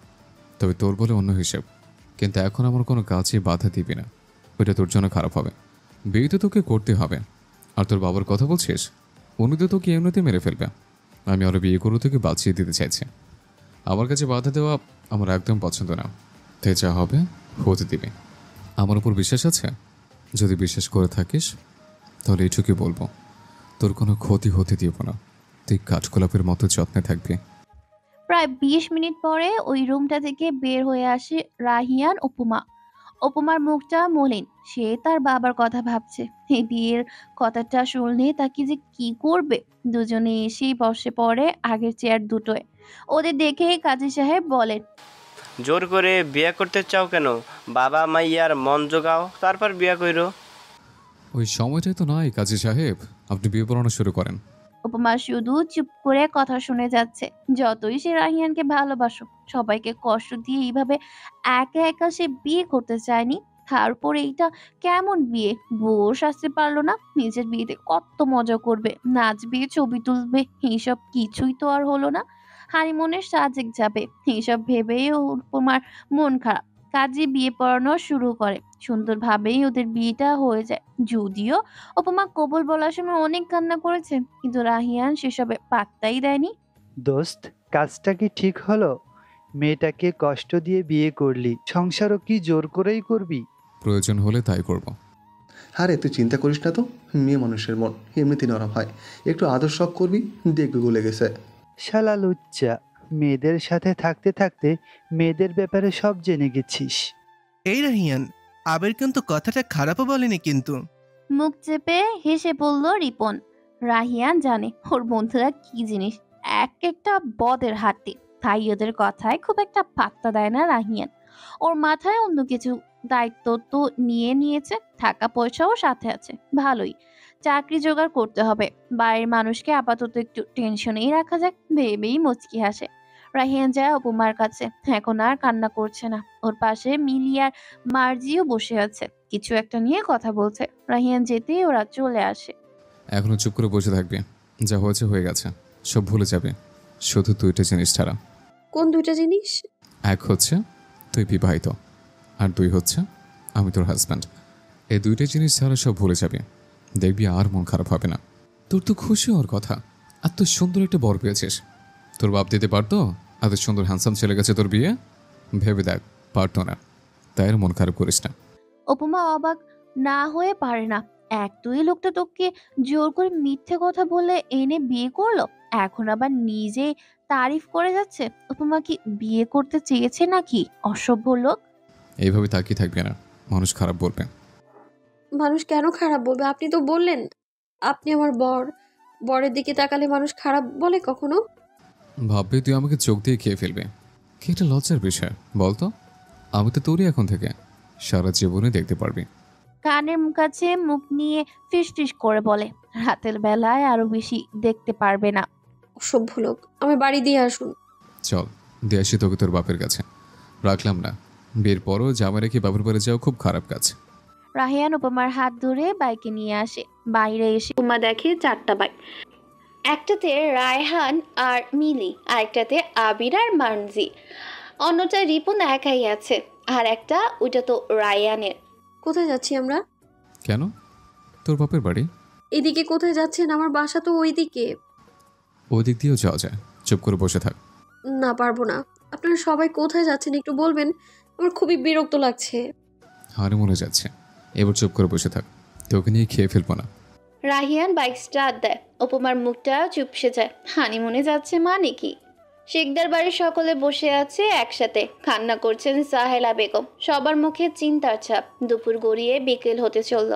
তবে তোর বলে অন্য হিসেব। কিন্তু এখন আমার কোনো কাজে বাধা দিবি না, ওইটা তোর জন্য খারাপ হবে। বিয়ে তো তোকে করতে হবে। আর তোর বাবার কথা বলছিস? উনি তো তোকে এমনিতে মেরে ফেলবে। আমি আরও বিয়ে করে তোকে বাঁচিয়ে দিতে চাইছি। আমার কাছে বাধা দেওয়া আমার একদম পছন্দ না। তাই যা হবে হতে দিবি। আমার উপর বিশ্বাস আছে? যদি বিশ্বাস করে থাকিস তাহলে এইটুকুই বলবো, তোর কোনো ক্ষতি হতে দিব না। তুই কাঠগোলাপের মতো যত্নে থাকবি। প্রায় 20 মিনিট পরে ওই রুমটা থেকে বের হয়ে আসে রাহিয়ান উপমা। উপমার মুখটা মলিন। সে তার বাবার কথা ভাবছে। এই বিয়ের কথাটা শুনলে তাকে যে কি করবে। দুজনে এসেই বসে পড়ে আগের চেয়ার দুটোয়। ওদের দেখে কাজী সাহেব বলেন, জোর করে বিয়ে করতে চাও কেন? বাবা মাইয়ার মন জোগাও, তারপর বিয়ে কইরো। ওই সময়টাই তো নয় কাজী সাহেব, আপনি বিয়ে পড়ানো শুরু করেন। উপমা শুধু চুপ করে কথা শুনে যাচ্ছে। যতই সে রাহিয়ানকে ভালোবাসুক, সবাইকে কষ্ট দিয়ে এইভাবে একা একা সে বিয়ে করতে চায়নি। তারপর এইটা কেমন বিয়ে? বউ সাজতে পারলো না। নিজের বিয়েতে কত মজা করবে, নাচবে, ছবি তুলবে, এইসব কিছুই তো আর হলো না। হানিমুনের সাজেক যাবে, এইসব ভেবেই উপমার মন খারাপ। কাজে বিয়ে পড়ানো শুরু করে। সুন্দরভাবেই ওদের বিয়েটা হয়ে যায়। যদিও উপমা কবুল বলার সময় অনেক কান্না করেছে, কিন্তু রাহিয়ান সেসবে পাত্তাই দেয়নি। দোস্ত, কাজটা কি ঠিক হলো? মেয়েটাকে কষ্ট দিয়ে বিয়ে করলি, সংসারও কি জোর করেই করবি? প্রয়োজন হলে তাই করব। আরে তুই চিন্তা করিস না তো, মেয়ে মানুষের মন এমনিতেই নরম হয়। একটু আদর শখ করবি, দেখবি গলে গেছে। শালা লুচ্চা, মেয়েদের সাথে থাকতে থাকতে মেয়েদের ব্যাপারে সব জেনে গেছিস। এই রাহিয়ান, আবির কিন্তু কথাটা খারাপও বলেনি কিন্তু। মুখ চেপে হেসে বলল রিপন। রাহিয়ান জানে ওর বন্ধুরা কি জিনিস, এক একটা বদের হাড্ডি, তাই ওদের কথায় খুব একটা পাত্তা দেয় না রাহিয়ান। ওর মাথায় অন্য কিছু দায়িত্ব তো নিয়েছে, টাকা পয়সাও সাথে আছে, ভালোই। চাকরি জোগাড় করতে হবে, বাড়ির মানুষকে আপাতত একটু টেনশনেই রাখা যাক ভেবেই মুচকি হাসে। রাহিয়ান যায় উপমার কাছে, এখন আর কান্না করছে না। ওর পাশে মিলি আর মার্জিও বসে আছে, কিছু একটা নিয়ে কথা বলছে। রাহিয়ান যেতেই ওরা চলে আসে। এখনো চুপ করে বসে থাকবি? যা হয়েছে হয়ে গেছে, সব ভুলে যাবে, শুধু দুইটা জিনিস ছাড়া। কোন দুইটা জিনিস? এক হচ্ছে তুই বিবাহিত, আর দুই হচ্ছে আমি তোর হাজব্যান্ড। এই দুইটা জিনিস ছাড়া সব ভুলে যাবে, দেখবি আর মন খারাপ হবে না। তোর তো খুশি হওয়ার কথা, এত সুন্দর একটা বর পেয়েছিস। তোর বাপ দিতে পারতো? এত সুন্দর হ্যান্ডসাম ছেলে গেছে তোর বিয়ে, ভেবে দেখ পারতো না, তাই আর মন খারাপ করিস না। উপমা অবাক না হয়ে পারে না। এক তুই লোকটা তোকে জোর করে মিথ্যে কথা বলে এনে বিয়ে করলো, এখন আবার নিজে তারিফ করে যাচ্ছে। উপমা কি বিয়ে করতে চেয়েছে নাকি? অসভ্য লোক। এইভাবে তাকিয়ে থাকবে না, মানুষ খারাপ বলবে। মানুষ কেন খারাপ বলবে? আপনি তো বললেন আপনি আমার বর, বরের দিকে তাকালে মানুষ খারাপ বলে কখনো? ভাববে তুই আমাকে চোখ দিয়ে খেয়ে ফেলবে, কি একটা লজ্জার বিষয় বলতো। আমি তো তোরই এখন থেকে সারা জীবনে দেখতে পারবি। কানের কাছে মুখ নিয়ে ফিস করে বলে, রাতের বেলায় আরো বেশি দেখতে পারবে না। অসভ্য লোক, আমি বাড়ি দিয়ে আসুন। চল দিয়ে আসি তোকে তোর বাপের কাছে। রাখলাম না, বিয়ের পরও জামা রেখে বাপের বাড়ি যাওয়া খুব খারাপ কাজ। রাহিয়ান উপমার হাত ধরে বাইকে নিয়ে আসে। বাইরে এসে উপমা দেখে 4টা বাইক, একটাতে রায়হান আর মিলি, আরেকটাতে আবির আর মানজি, অন্যটা রিপন একাই আছে, আর একটা ওইটা তো রায়ানের। কোথায় যাচ্ছি আমরা? কেন? তোর বাপের বাড়ি। এদিকে কোথায় যাচ্ছেন? আমার বাসা তো ওইদিকে। ওই দিক দিয়েও যাওয়া যায়, চুপ করে বসে থাক। না, পারবো না। আপনারা সবাই কোথায় যাচ্ছেন একটু বলবেন? আমার খুবই বিরক্ত লাগছে। হানিমুনে যাচ্ছে, এবার চুপ করে বসে থাক, তোকে নিয়ে খেয়ে ফেলবো না। রাহিয়ান বাইক স্টার্ট দেয়, উপমার মুখটা চুপসে যায়। হানিমুনে যাচ্ছে মানে কি? শিকদার বাড়ির সকলে বসে আছে একসাথে, কান্না করছেন সাহেলা বেগম, সবার মুখে চিন্তার ছাপ। দুপুর গড়িয়ে বিকেল হতে চলল,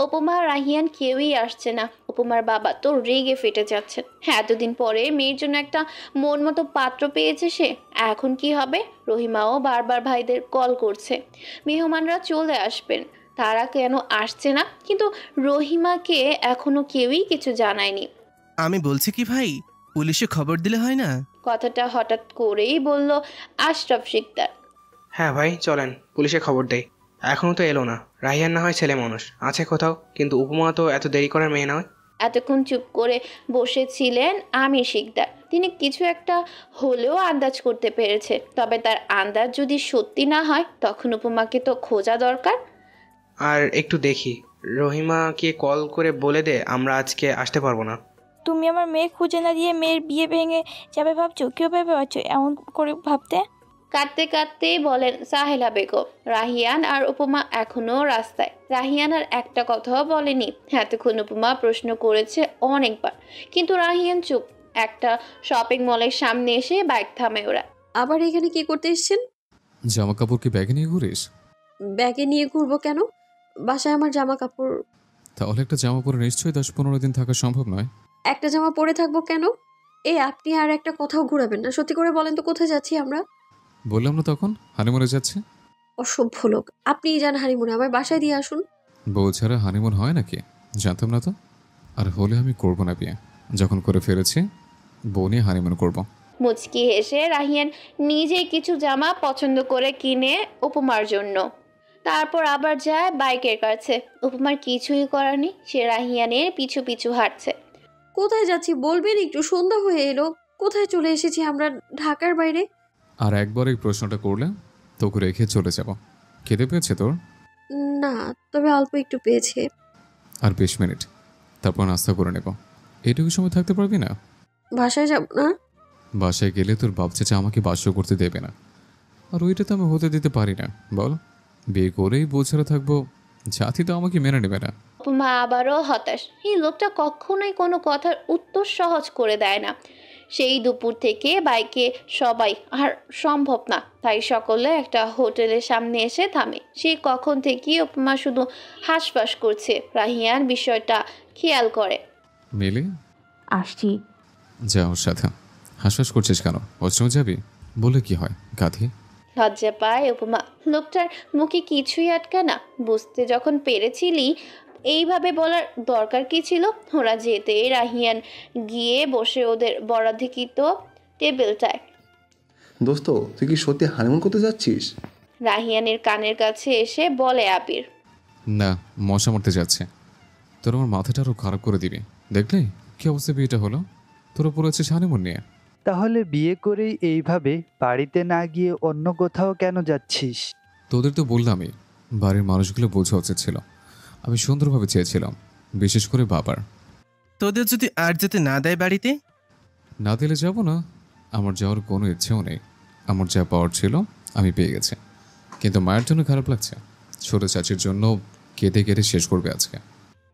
উপমা রাহিয়ান কেউই আসছে না। উপমার বাবা তো রেগে ফেটে যাচ্ছেন, এতদিন পরে মেয়ের জন্য একটা মন মতো পাত্র পেয়েছে সে, এখন কি হবে? রহিমাও বারবার ভাইদের কল করছে, মেহমানরা চলে আসবেন, তারা কেন আসছে না? কিন্তু রহিমাকে এখনো কেউই কিছু জানায়নি। আমি বলছি কি ভাই, পুলিশে খবর দিলে হয় না? কথাটা হঠাৎ করেই বলল আশরাফ শিকদার। হ্যাঁ ভাই চলেন, পুলিশে খবর দেই। এখনও তো এলো না। রাহিয়ান না হয় ছেলে মানুষ, আছে কোথাও, কিন্তু উপমা তো এত দেরি করার মেয়ে নয়। এতক্ষণ চুপ করে বসেছিলেন আমির শিকদার। তিনি কিছু একটা হলেও আন্দাজ করতে পেরেছে, তবে তার আন্দাজ যদি সত্যি না হয় তখন উপমাকে তো খোঁজা দরকার। আর একটু দেখি, রহিমাকে কল করে বলে দে আমরা আজকে আসতে পারবো না। তুমি আমার মেয়ে খুঁজে না দিয়ে মেয়ের বিয়ে ভেঙে যাবে ভাবছো? কেউ ভেবে পাচ্ছো এমন করে ভাবতে? কাঁদতে কাঁদতে বলেন সাহেলা বেগম। রাহিয়ান আর উপমা এখনো রাস্তায়। রাহিয়ান আর একটা কথাও বলেনি। এতক্ষণ উপমা প্রশ্ন করেছে অনেকবার, কিন্তু রাহিয়ান চুপ। একটা শপিং মলের সামনে এসে বাইক থামে ওরা। আবার এখানে কি করতে এসেছেন? জামা কাপড় কি ব্যাগে নিয়ে ঘুরিস? ব্যাগে নিয়ে ঘুরবো কেন? বাসায় আমার জামা কাপড়। তাহলে একটা জামা পরে নিশ্চয়ই 10-15 দিন থাকা সম্ভব নয়। একটা জামা পরে থাকবো কেন? আপনি আর একটা কথাও ঘুরাবেন না। সত্যি করে বলেন তো কোথায় যাচ্ছি আমরা? বললাম না তখন হানিমুনে যাচ্ছে। অসভ্য লোক, আপনিই যান হানিমুনে, আমার বাসায় দিয়ে আসুন। বউ ছাড়া হানিমুন হয় নাকি? জানতাম না তো। আর হলে আমি করবো না বিয়ে, যখন করে ফেলেছি বউ নিয়ে হানিমুন করবো। মুচকি হেসে রাহিয়ান নিজেই কিছু জামা পছন্দ করে কিনে উপমার জন্য, তারপর আবার যায় বাইকের কাছে। উপমার কিছুই করার নেই, সে রাহিয়ানের পিছু পিছু হাঁটছে। কোথায় যাচ্ছি বলবেন একটু? সন্ধ্যা হয়ে এলো, কোথায় চলে এসেছি আমরা? ঢাকার বাইরে। আর একবার এই প্রশ্নটা করলে তোকে রেখে চলে যাব। খেতে পেয়েছে তোর? না, তবে অল্প একটু পেয়েছে। আর 20 মিনিট, তারপর নাস্তা করে নেব। এটুকু সময় থাকতে পারবি না? বাসায় যাব না। বাসায় গেলে তোর বাপ চাচা আমাকে বাস্য করতে দেবে না, আর ওইটা তো আমি হতে দিতে পারি না। বল, বিয়ে করেই বউ ছাড়া থাকবো, জাতি তো আমাকে মেনে নেবে না। উপমা আবারও হতাশ। এই লোকটা কখনোই কোনো কথার উত্তর সহজ করে দেয় না। সেই দুপুর থেকে বাইকে সবাই আর সম্ভব না, তাই সকলে একটা হোটেলের সামনে এসে থামে। সেই কখন থেকে উপমা শুধু হাঁসফাঁস করছে। রাহিয়ান বিষয়টা খেয়াল করে। মিলি, আসছি। যা ওর সাথে। হাসপাস করছিস কেন? ওয়াশরুমে যাবি? বলে কি হয় গাধি? লজ্জা পায় উপমা। লোকটার মুখে কিছুই আটকা না। বুঝতে যখন পেরেছিলি এইভাবে বলার দরকার কি ছিল? ওরা যেতে রাহিয়ান গিয়ে বসে ওদের বরাধিকৃত টেবিলটায়। দোস্ত, তুই কি সত্যি হানিমুন করতে যাচ্ছিস? রাহিয়ানের কানের কাছে এসে বলে আবির। না, মশা মরতে যাচ্ছে। তোর আমার মাথাটা আরো খারাপ করে দিবি। দেখলে কি অবস্থা বিয়েটা হলো? তোরা পড়ে আছিস হানিমুন নিয়ে। তাহলে বিয়ে করেই এইভাবে বাড়িতে না গিয়ে অন্য কোথাও কেন যাচ্ছিস? তোদের তো বললামই, বাড়ির মানুষগুলো বোঝা উচিত ছিল। আমি সুন্দরভাবে চেয়েছিলাম, বিশেষ করে বাবার। তোদের যদি আর যেতে না দেয় বাড়িতে? না দিলে যাব না। আমার যাওয়ার কোনো ইচ্ছেও নেই। আমার যা পাওয়ার ছিল আমি পেয়ে গেছি। কিন্তু মায়ের জন্য খারাপ লাগছে। ছোট চাচির জন্য কেঁদে কেটে শেষ করবে আজকে।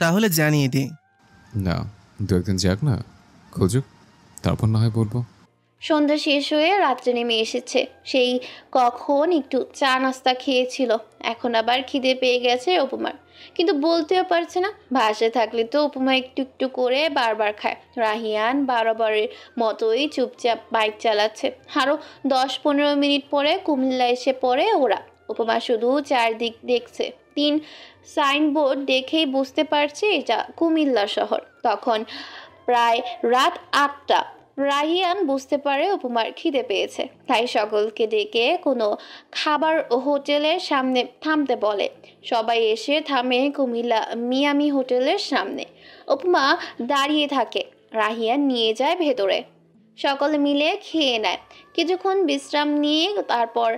তাহলে জানিয়ে দে। না, দু একদিন যাক না, খুঁজুক, তারপর না হয় বলবো। সন্ধ্যা শেষ হয়ে রাত্রে নেমে এসেছে। সেই কখন একটু চা নাস্তা খেয়েছিল, এখন আবার খিদে পেয়ে গেছে উপমার, কিন্তু বলতেও পারছে না। বাসায় থাকলে তো উপমা একটু একটু করে বারবার খায়। রাহিয়ান বরাবরের মতোই চুপচাপ বাইক চালাচ্ছে। আরও 10-15 মিনিট পরে কুমিল্লা এসে পড়ে ওরা। উপমা শুধু চারদিক দেখছে। 3 সাইনবোর্ড দেখেই বুঝতে পারছে এটা কুমিল্লা শহর। তখন প্রায় রাত 8টা। রাহিয়ান বুঝতে পারে উপমার খিদে পেয়েছে, তাই সকলকে ডেকে কোনো খাবার হোটেলের সামনে থামতে বলে। সবাই এসে থামে কুমিল্লা মিয়ামি হোটেলের সামনে। উপমা দাঁড়িয়ে থাকে, রাহিয়ান নিয়ে যায় ভেতরে। সকলে মিলে খেয়ে নেয়, কিছুক্ষণ বিশ্রাম নিয়ে তারপর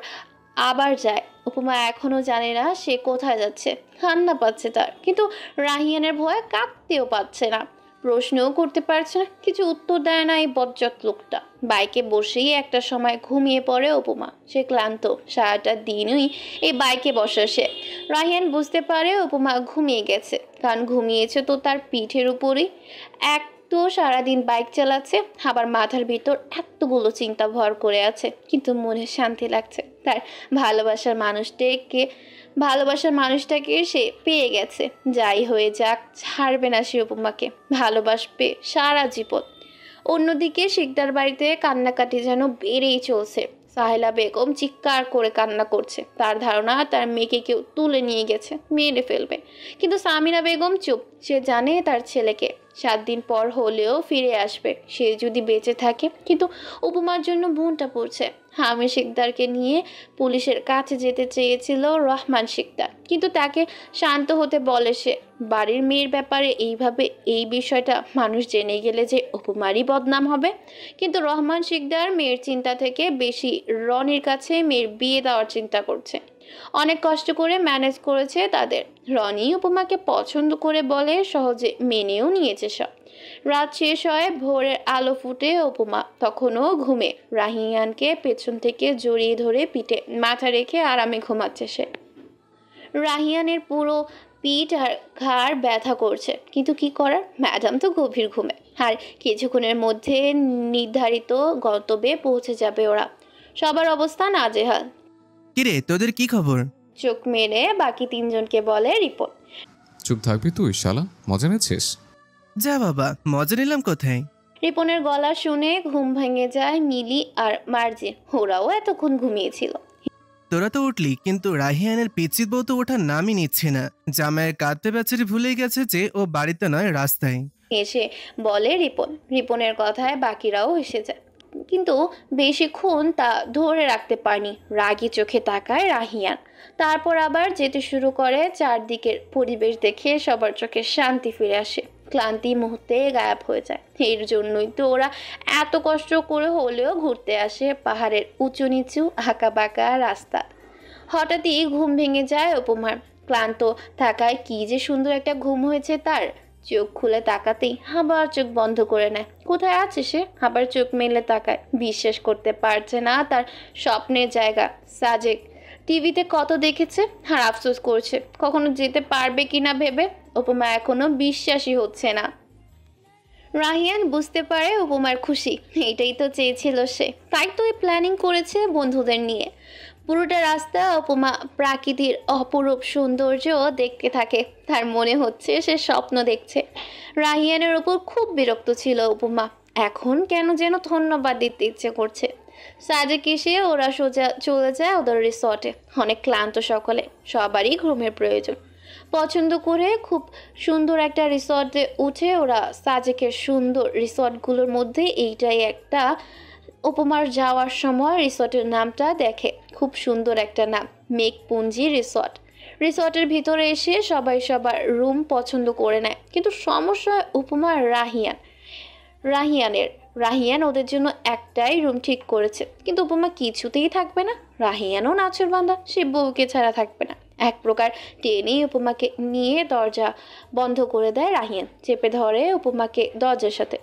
আবার যায়। উপমা এখনো জানে না সে কোথায় যাচ্ছে। কান্না পাচ্ছে তার, কিন্তু রাহিয়ানের ভয়ে কাঁদতেও পাচ্ছে না, প্রশ্নও করতে পারছে না। কিছু উত্তর দেয় না এই বজ্জাত লোকটা। বাইকে বসেই একটা সময় ঘুমিয়ে পড়ে উপমা। সে ক্লান্ত, সারাটা দিনই এই বাইকে বসে সে। রাহিয়ান বুঝতে পারে উপমা ঘুমিয়ে গেছে, কারণ ঘুমিয়েছে তো তার পিঠের উপরই। এক তো সারাদিন বাইক চালাচ্ছে, আবার মাথার ভিতর এতগুলো চিন্তা ভর করে আছে, কিন্তু মনে শান্তি লাগছে। তার ভালোবাসার মানুষটাকে সে পেয়ে গেছে। যাই হয়ে যাক, ছাড়বে না সে উপমাকে, ভালোবাসবে সারা জীবন। অন্যদিকে শিকদার বাড়িতে কান্নাকাটি যেন বেড়েই চলছে। সাহেলা বেগম চিৎকার করে কান্না করছে। তার ধারণা তার মেয়েকে কেউ তুলে নিয়ে গেছে, মেরে ফেলবে। কিন্তু সামিনা বেগম চুপ। সে জানে তার ছেলেকে 7 দিন পর হলেও ফিরে আসবে, সে যদি বেঁচে থাকে। কিন্তু উপমার জন্য মনটা পড়ছে। হামি শিকদারকে নিয়ে পুলিশের কাছে যেতে চেয়েছিল রহমান শিকদার, কিন্তু তাকে শান্ত হতে বলে সে। বাড়ির মেয়ের ব্যাপারে এইভাবে এই বিষয়টা মানুষ জেনে গেলে যে উপমারই বদনাম হবে। কিন্তু রহমান শিকদার মেয়ের চিন্তা থেকে বেশি রনির কাছে মেয়ের বিয়ে দেওয়ার চিন্তা করছে। অনেক কষ্ট করে ম্যানেজ করেছে তাদের। রনি উপমাকে পছন্দ করে বলে সহজে মেনেও নিয়েছে সব। রাত শেষ হয়, ভোরের আলো ফুটে। উপমা তখনও ঘুমে। রাহিয়ানকে পেছন থেকে জড়িয়ে ধরে পিঠে মাথা রেখে আরামে ঘুমাচ্ছে সে। রাহিয়ানের পুরো পিঠ আর ঘাড় ব্যথা করছে, কিন্তু কি করার, ম্যাডাম তো গভীর ঘুমে। আর কিছুক্ষণের মধ্যে নির্ধারিত গন্তব্যে পৌঁছে যাবে ওরা। সবার অবস্থা নাজেহাল। কিরে, তোদের কি খবর? চোখ মেরে বাকি 3 জনকে বলে রিপোর্ট। চুপ থাকবি তুই শালা, মজা নিচ্ছিস? যা বাবা, মজা নিলাম কোথায়? রিপনের গলা শুনে ঘুম ভেঙে যায় মিলি আর মার্জির। ওরাও এতক্ষণ ঘুমিয়েছিল। তোরা তো উঠলি, কিন্তু রাহিয়ানের পিচিত বউ তো ওঠার নামই নিচ্ছে না। জামাইয়ের কাঁদতে বেচারি ভুলে গেছে যে ও বাড়িতে নয়, রাস্তায়। এসে বলে রিপনের কথায় বাকিরাও এসে যায়, কিন্তু বেশিক্ষণ তা ধরে রাখতে পারেনি। রাগী চোখে তাকায় রাহিয়ান, তারপর আবার যেতে শুরু করে। চারদিকের পরিবেশ দেখে সবার চোখে শান্তি ফিরে আসে, ক্লান্তি মুহূর্তে গায়েব হয়ে যায়। এর জন্যই তো ওরা এত কষ্ট করে হলেও ঘুরতে আসে পাহাড়ের উঁচু নিচু আঁকা বাঁকা রাস্তা। হঠাৎই ঘুম ভেঙে যায় উপমার। ক্লান্ত থাকায় কি যে সুন্দর একটা ঘুম হয়েছে তার। চোখ খুলে তাকাতেই আবার চোখ বন্ধ করে নেয়। কোথায় আছে সে? আবার চোখ মেলে তাকায়, বিশ্বাস করতে পারছে না তার স্বপ্নের জায়গা সাজেক। টিভিতে কত দেখেছে আর আফসোস করছে কখনো যেতে পারবে কিনা ভেবে। উপমা এখনো বিশ্বাসই হচ্ছে না। রাহিয়ান বুঝতে পারে উপমার খুশি, এটাই তো চেয়েছিল সে, তাই তো প্ল্যানিং করেছে বন্ধুদের নিয়ে। পুরোটা রাস্তা উপমা প্রাকৃতির অপরূপ সৌন্দর্য দেখতে থাকে, তার মনে হচ্ছে সে স্বপ্ন দেখছে। রাহিয়ানের ওপর খুব বিরক্ত ছিল উপমা, এখন কেন যেন ধন্যবাদ দিতে ইচ্ছে করছে। সাজেক এসে ওরা সোজা চলে যায় ওদের রিসর্টে। অনেক ক্লান্ত সকলে, সবারই ঘুমের প্রয়োজন। পছন্দ করে খুব সুন্দর একটা রিসর্টে উঠে ওরা সাজেকের সুন্দর রিসর্টগুলোর মধ্যে এইটাই একটা। উপমার যাওয়ার সময় রিসর্টের নামটা দেখে, খুব সুন্দর একটা নাম, মেঘপুঞ্জি রিসর্ট। রিসর্টের ভিতরে এসে সবাই সবার রুম পছন্দ করে নেয়, কিন্তু সমস্যা উপমার রাহিয়ান ওদের জন্য একটাই রুম ঠিক করেছে, কিন্তু উপমা কিছুতেই থাকবে না। রাহিয়ানও নাচের বান্ধা, সে বউকে ছাড়া থাকবে না। এক প্রকার টেনেই উপমাকে নিয়ে দরজা বন্ধ করে দেয় রাহিয়ান, চেপে ধরে উপমাকে দরজার সাথে।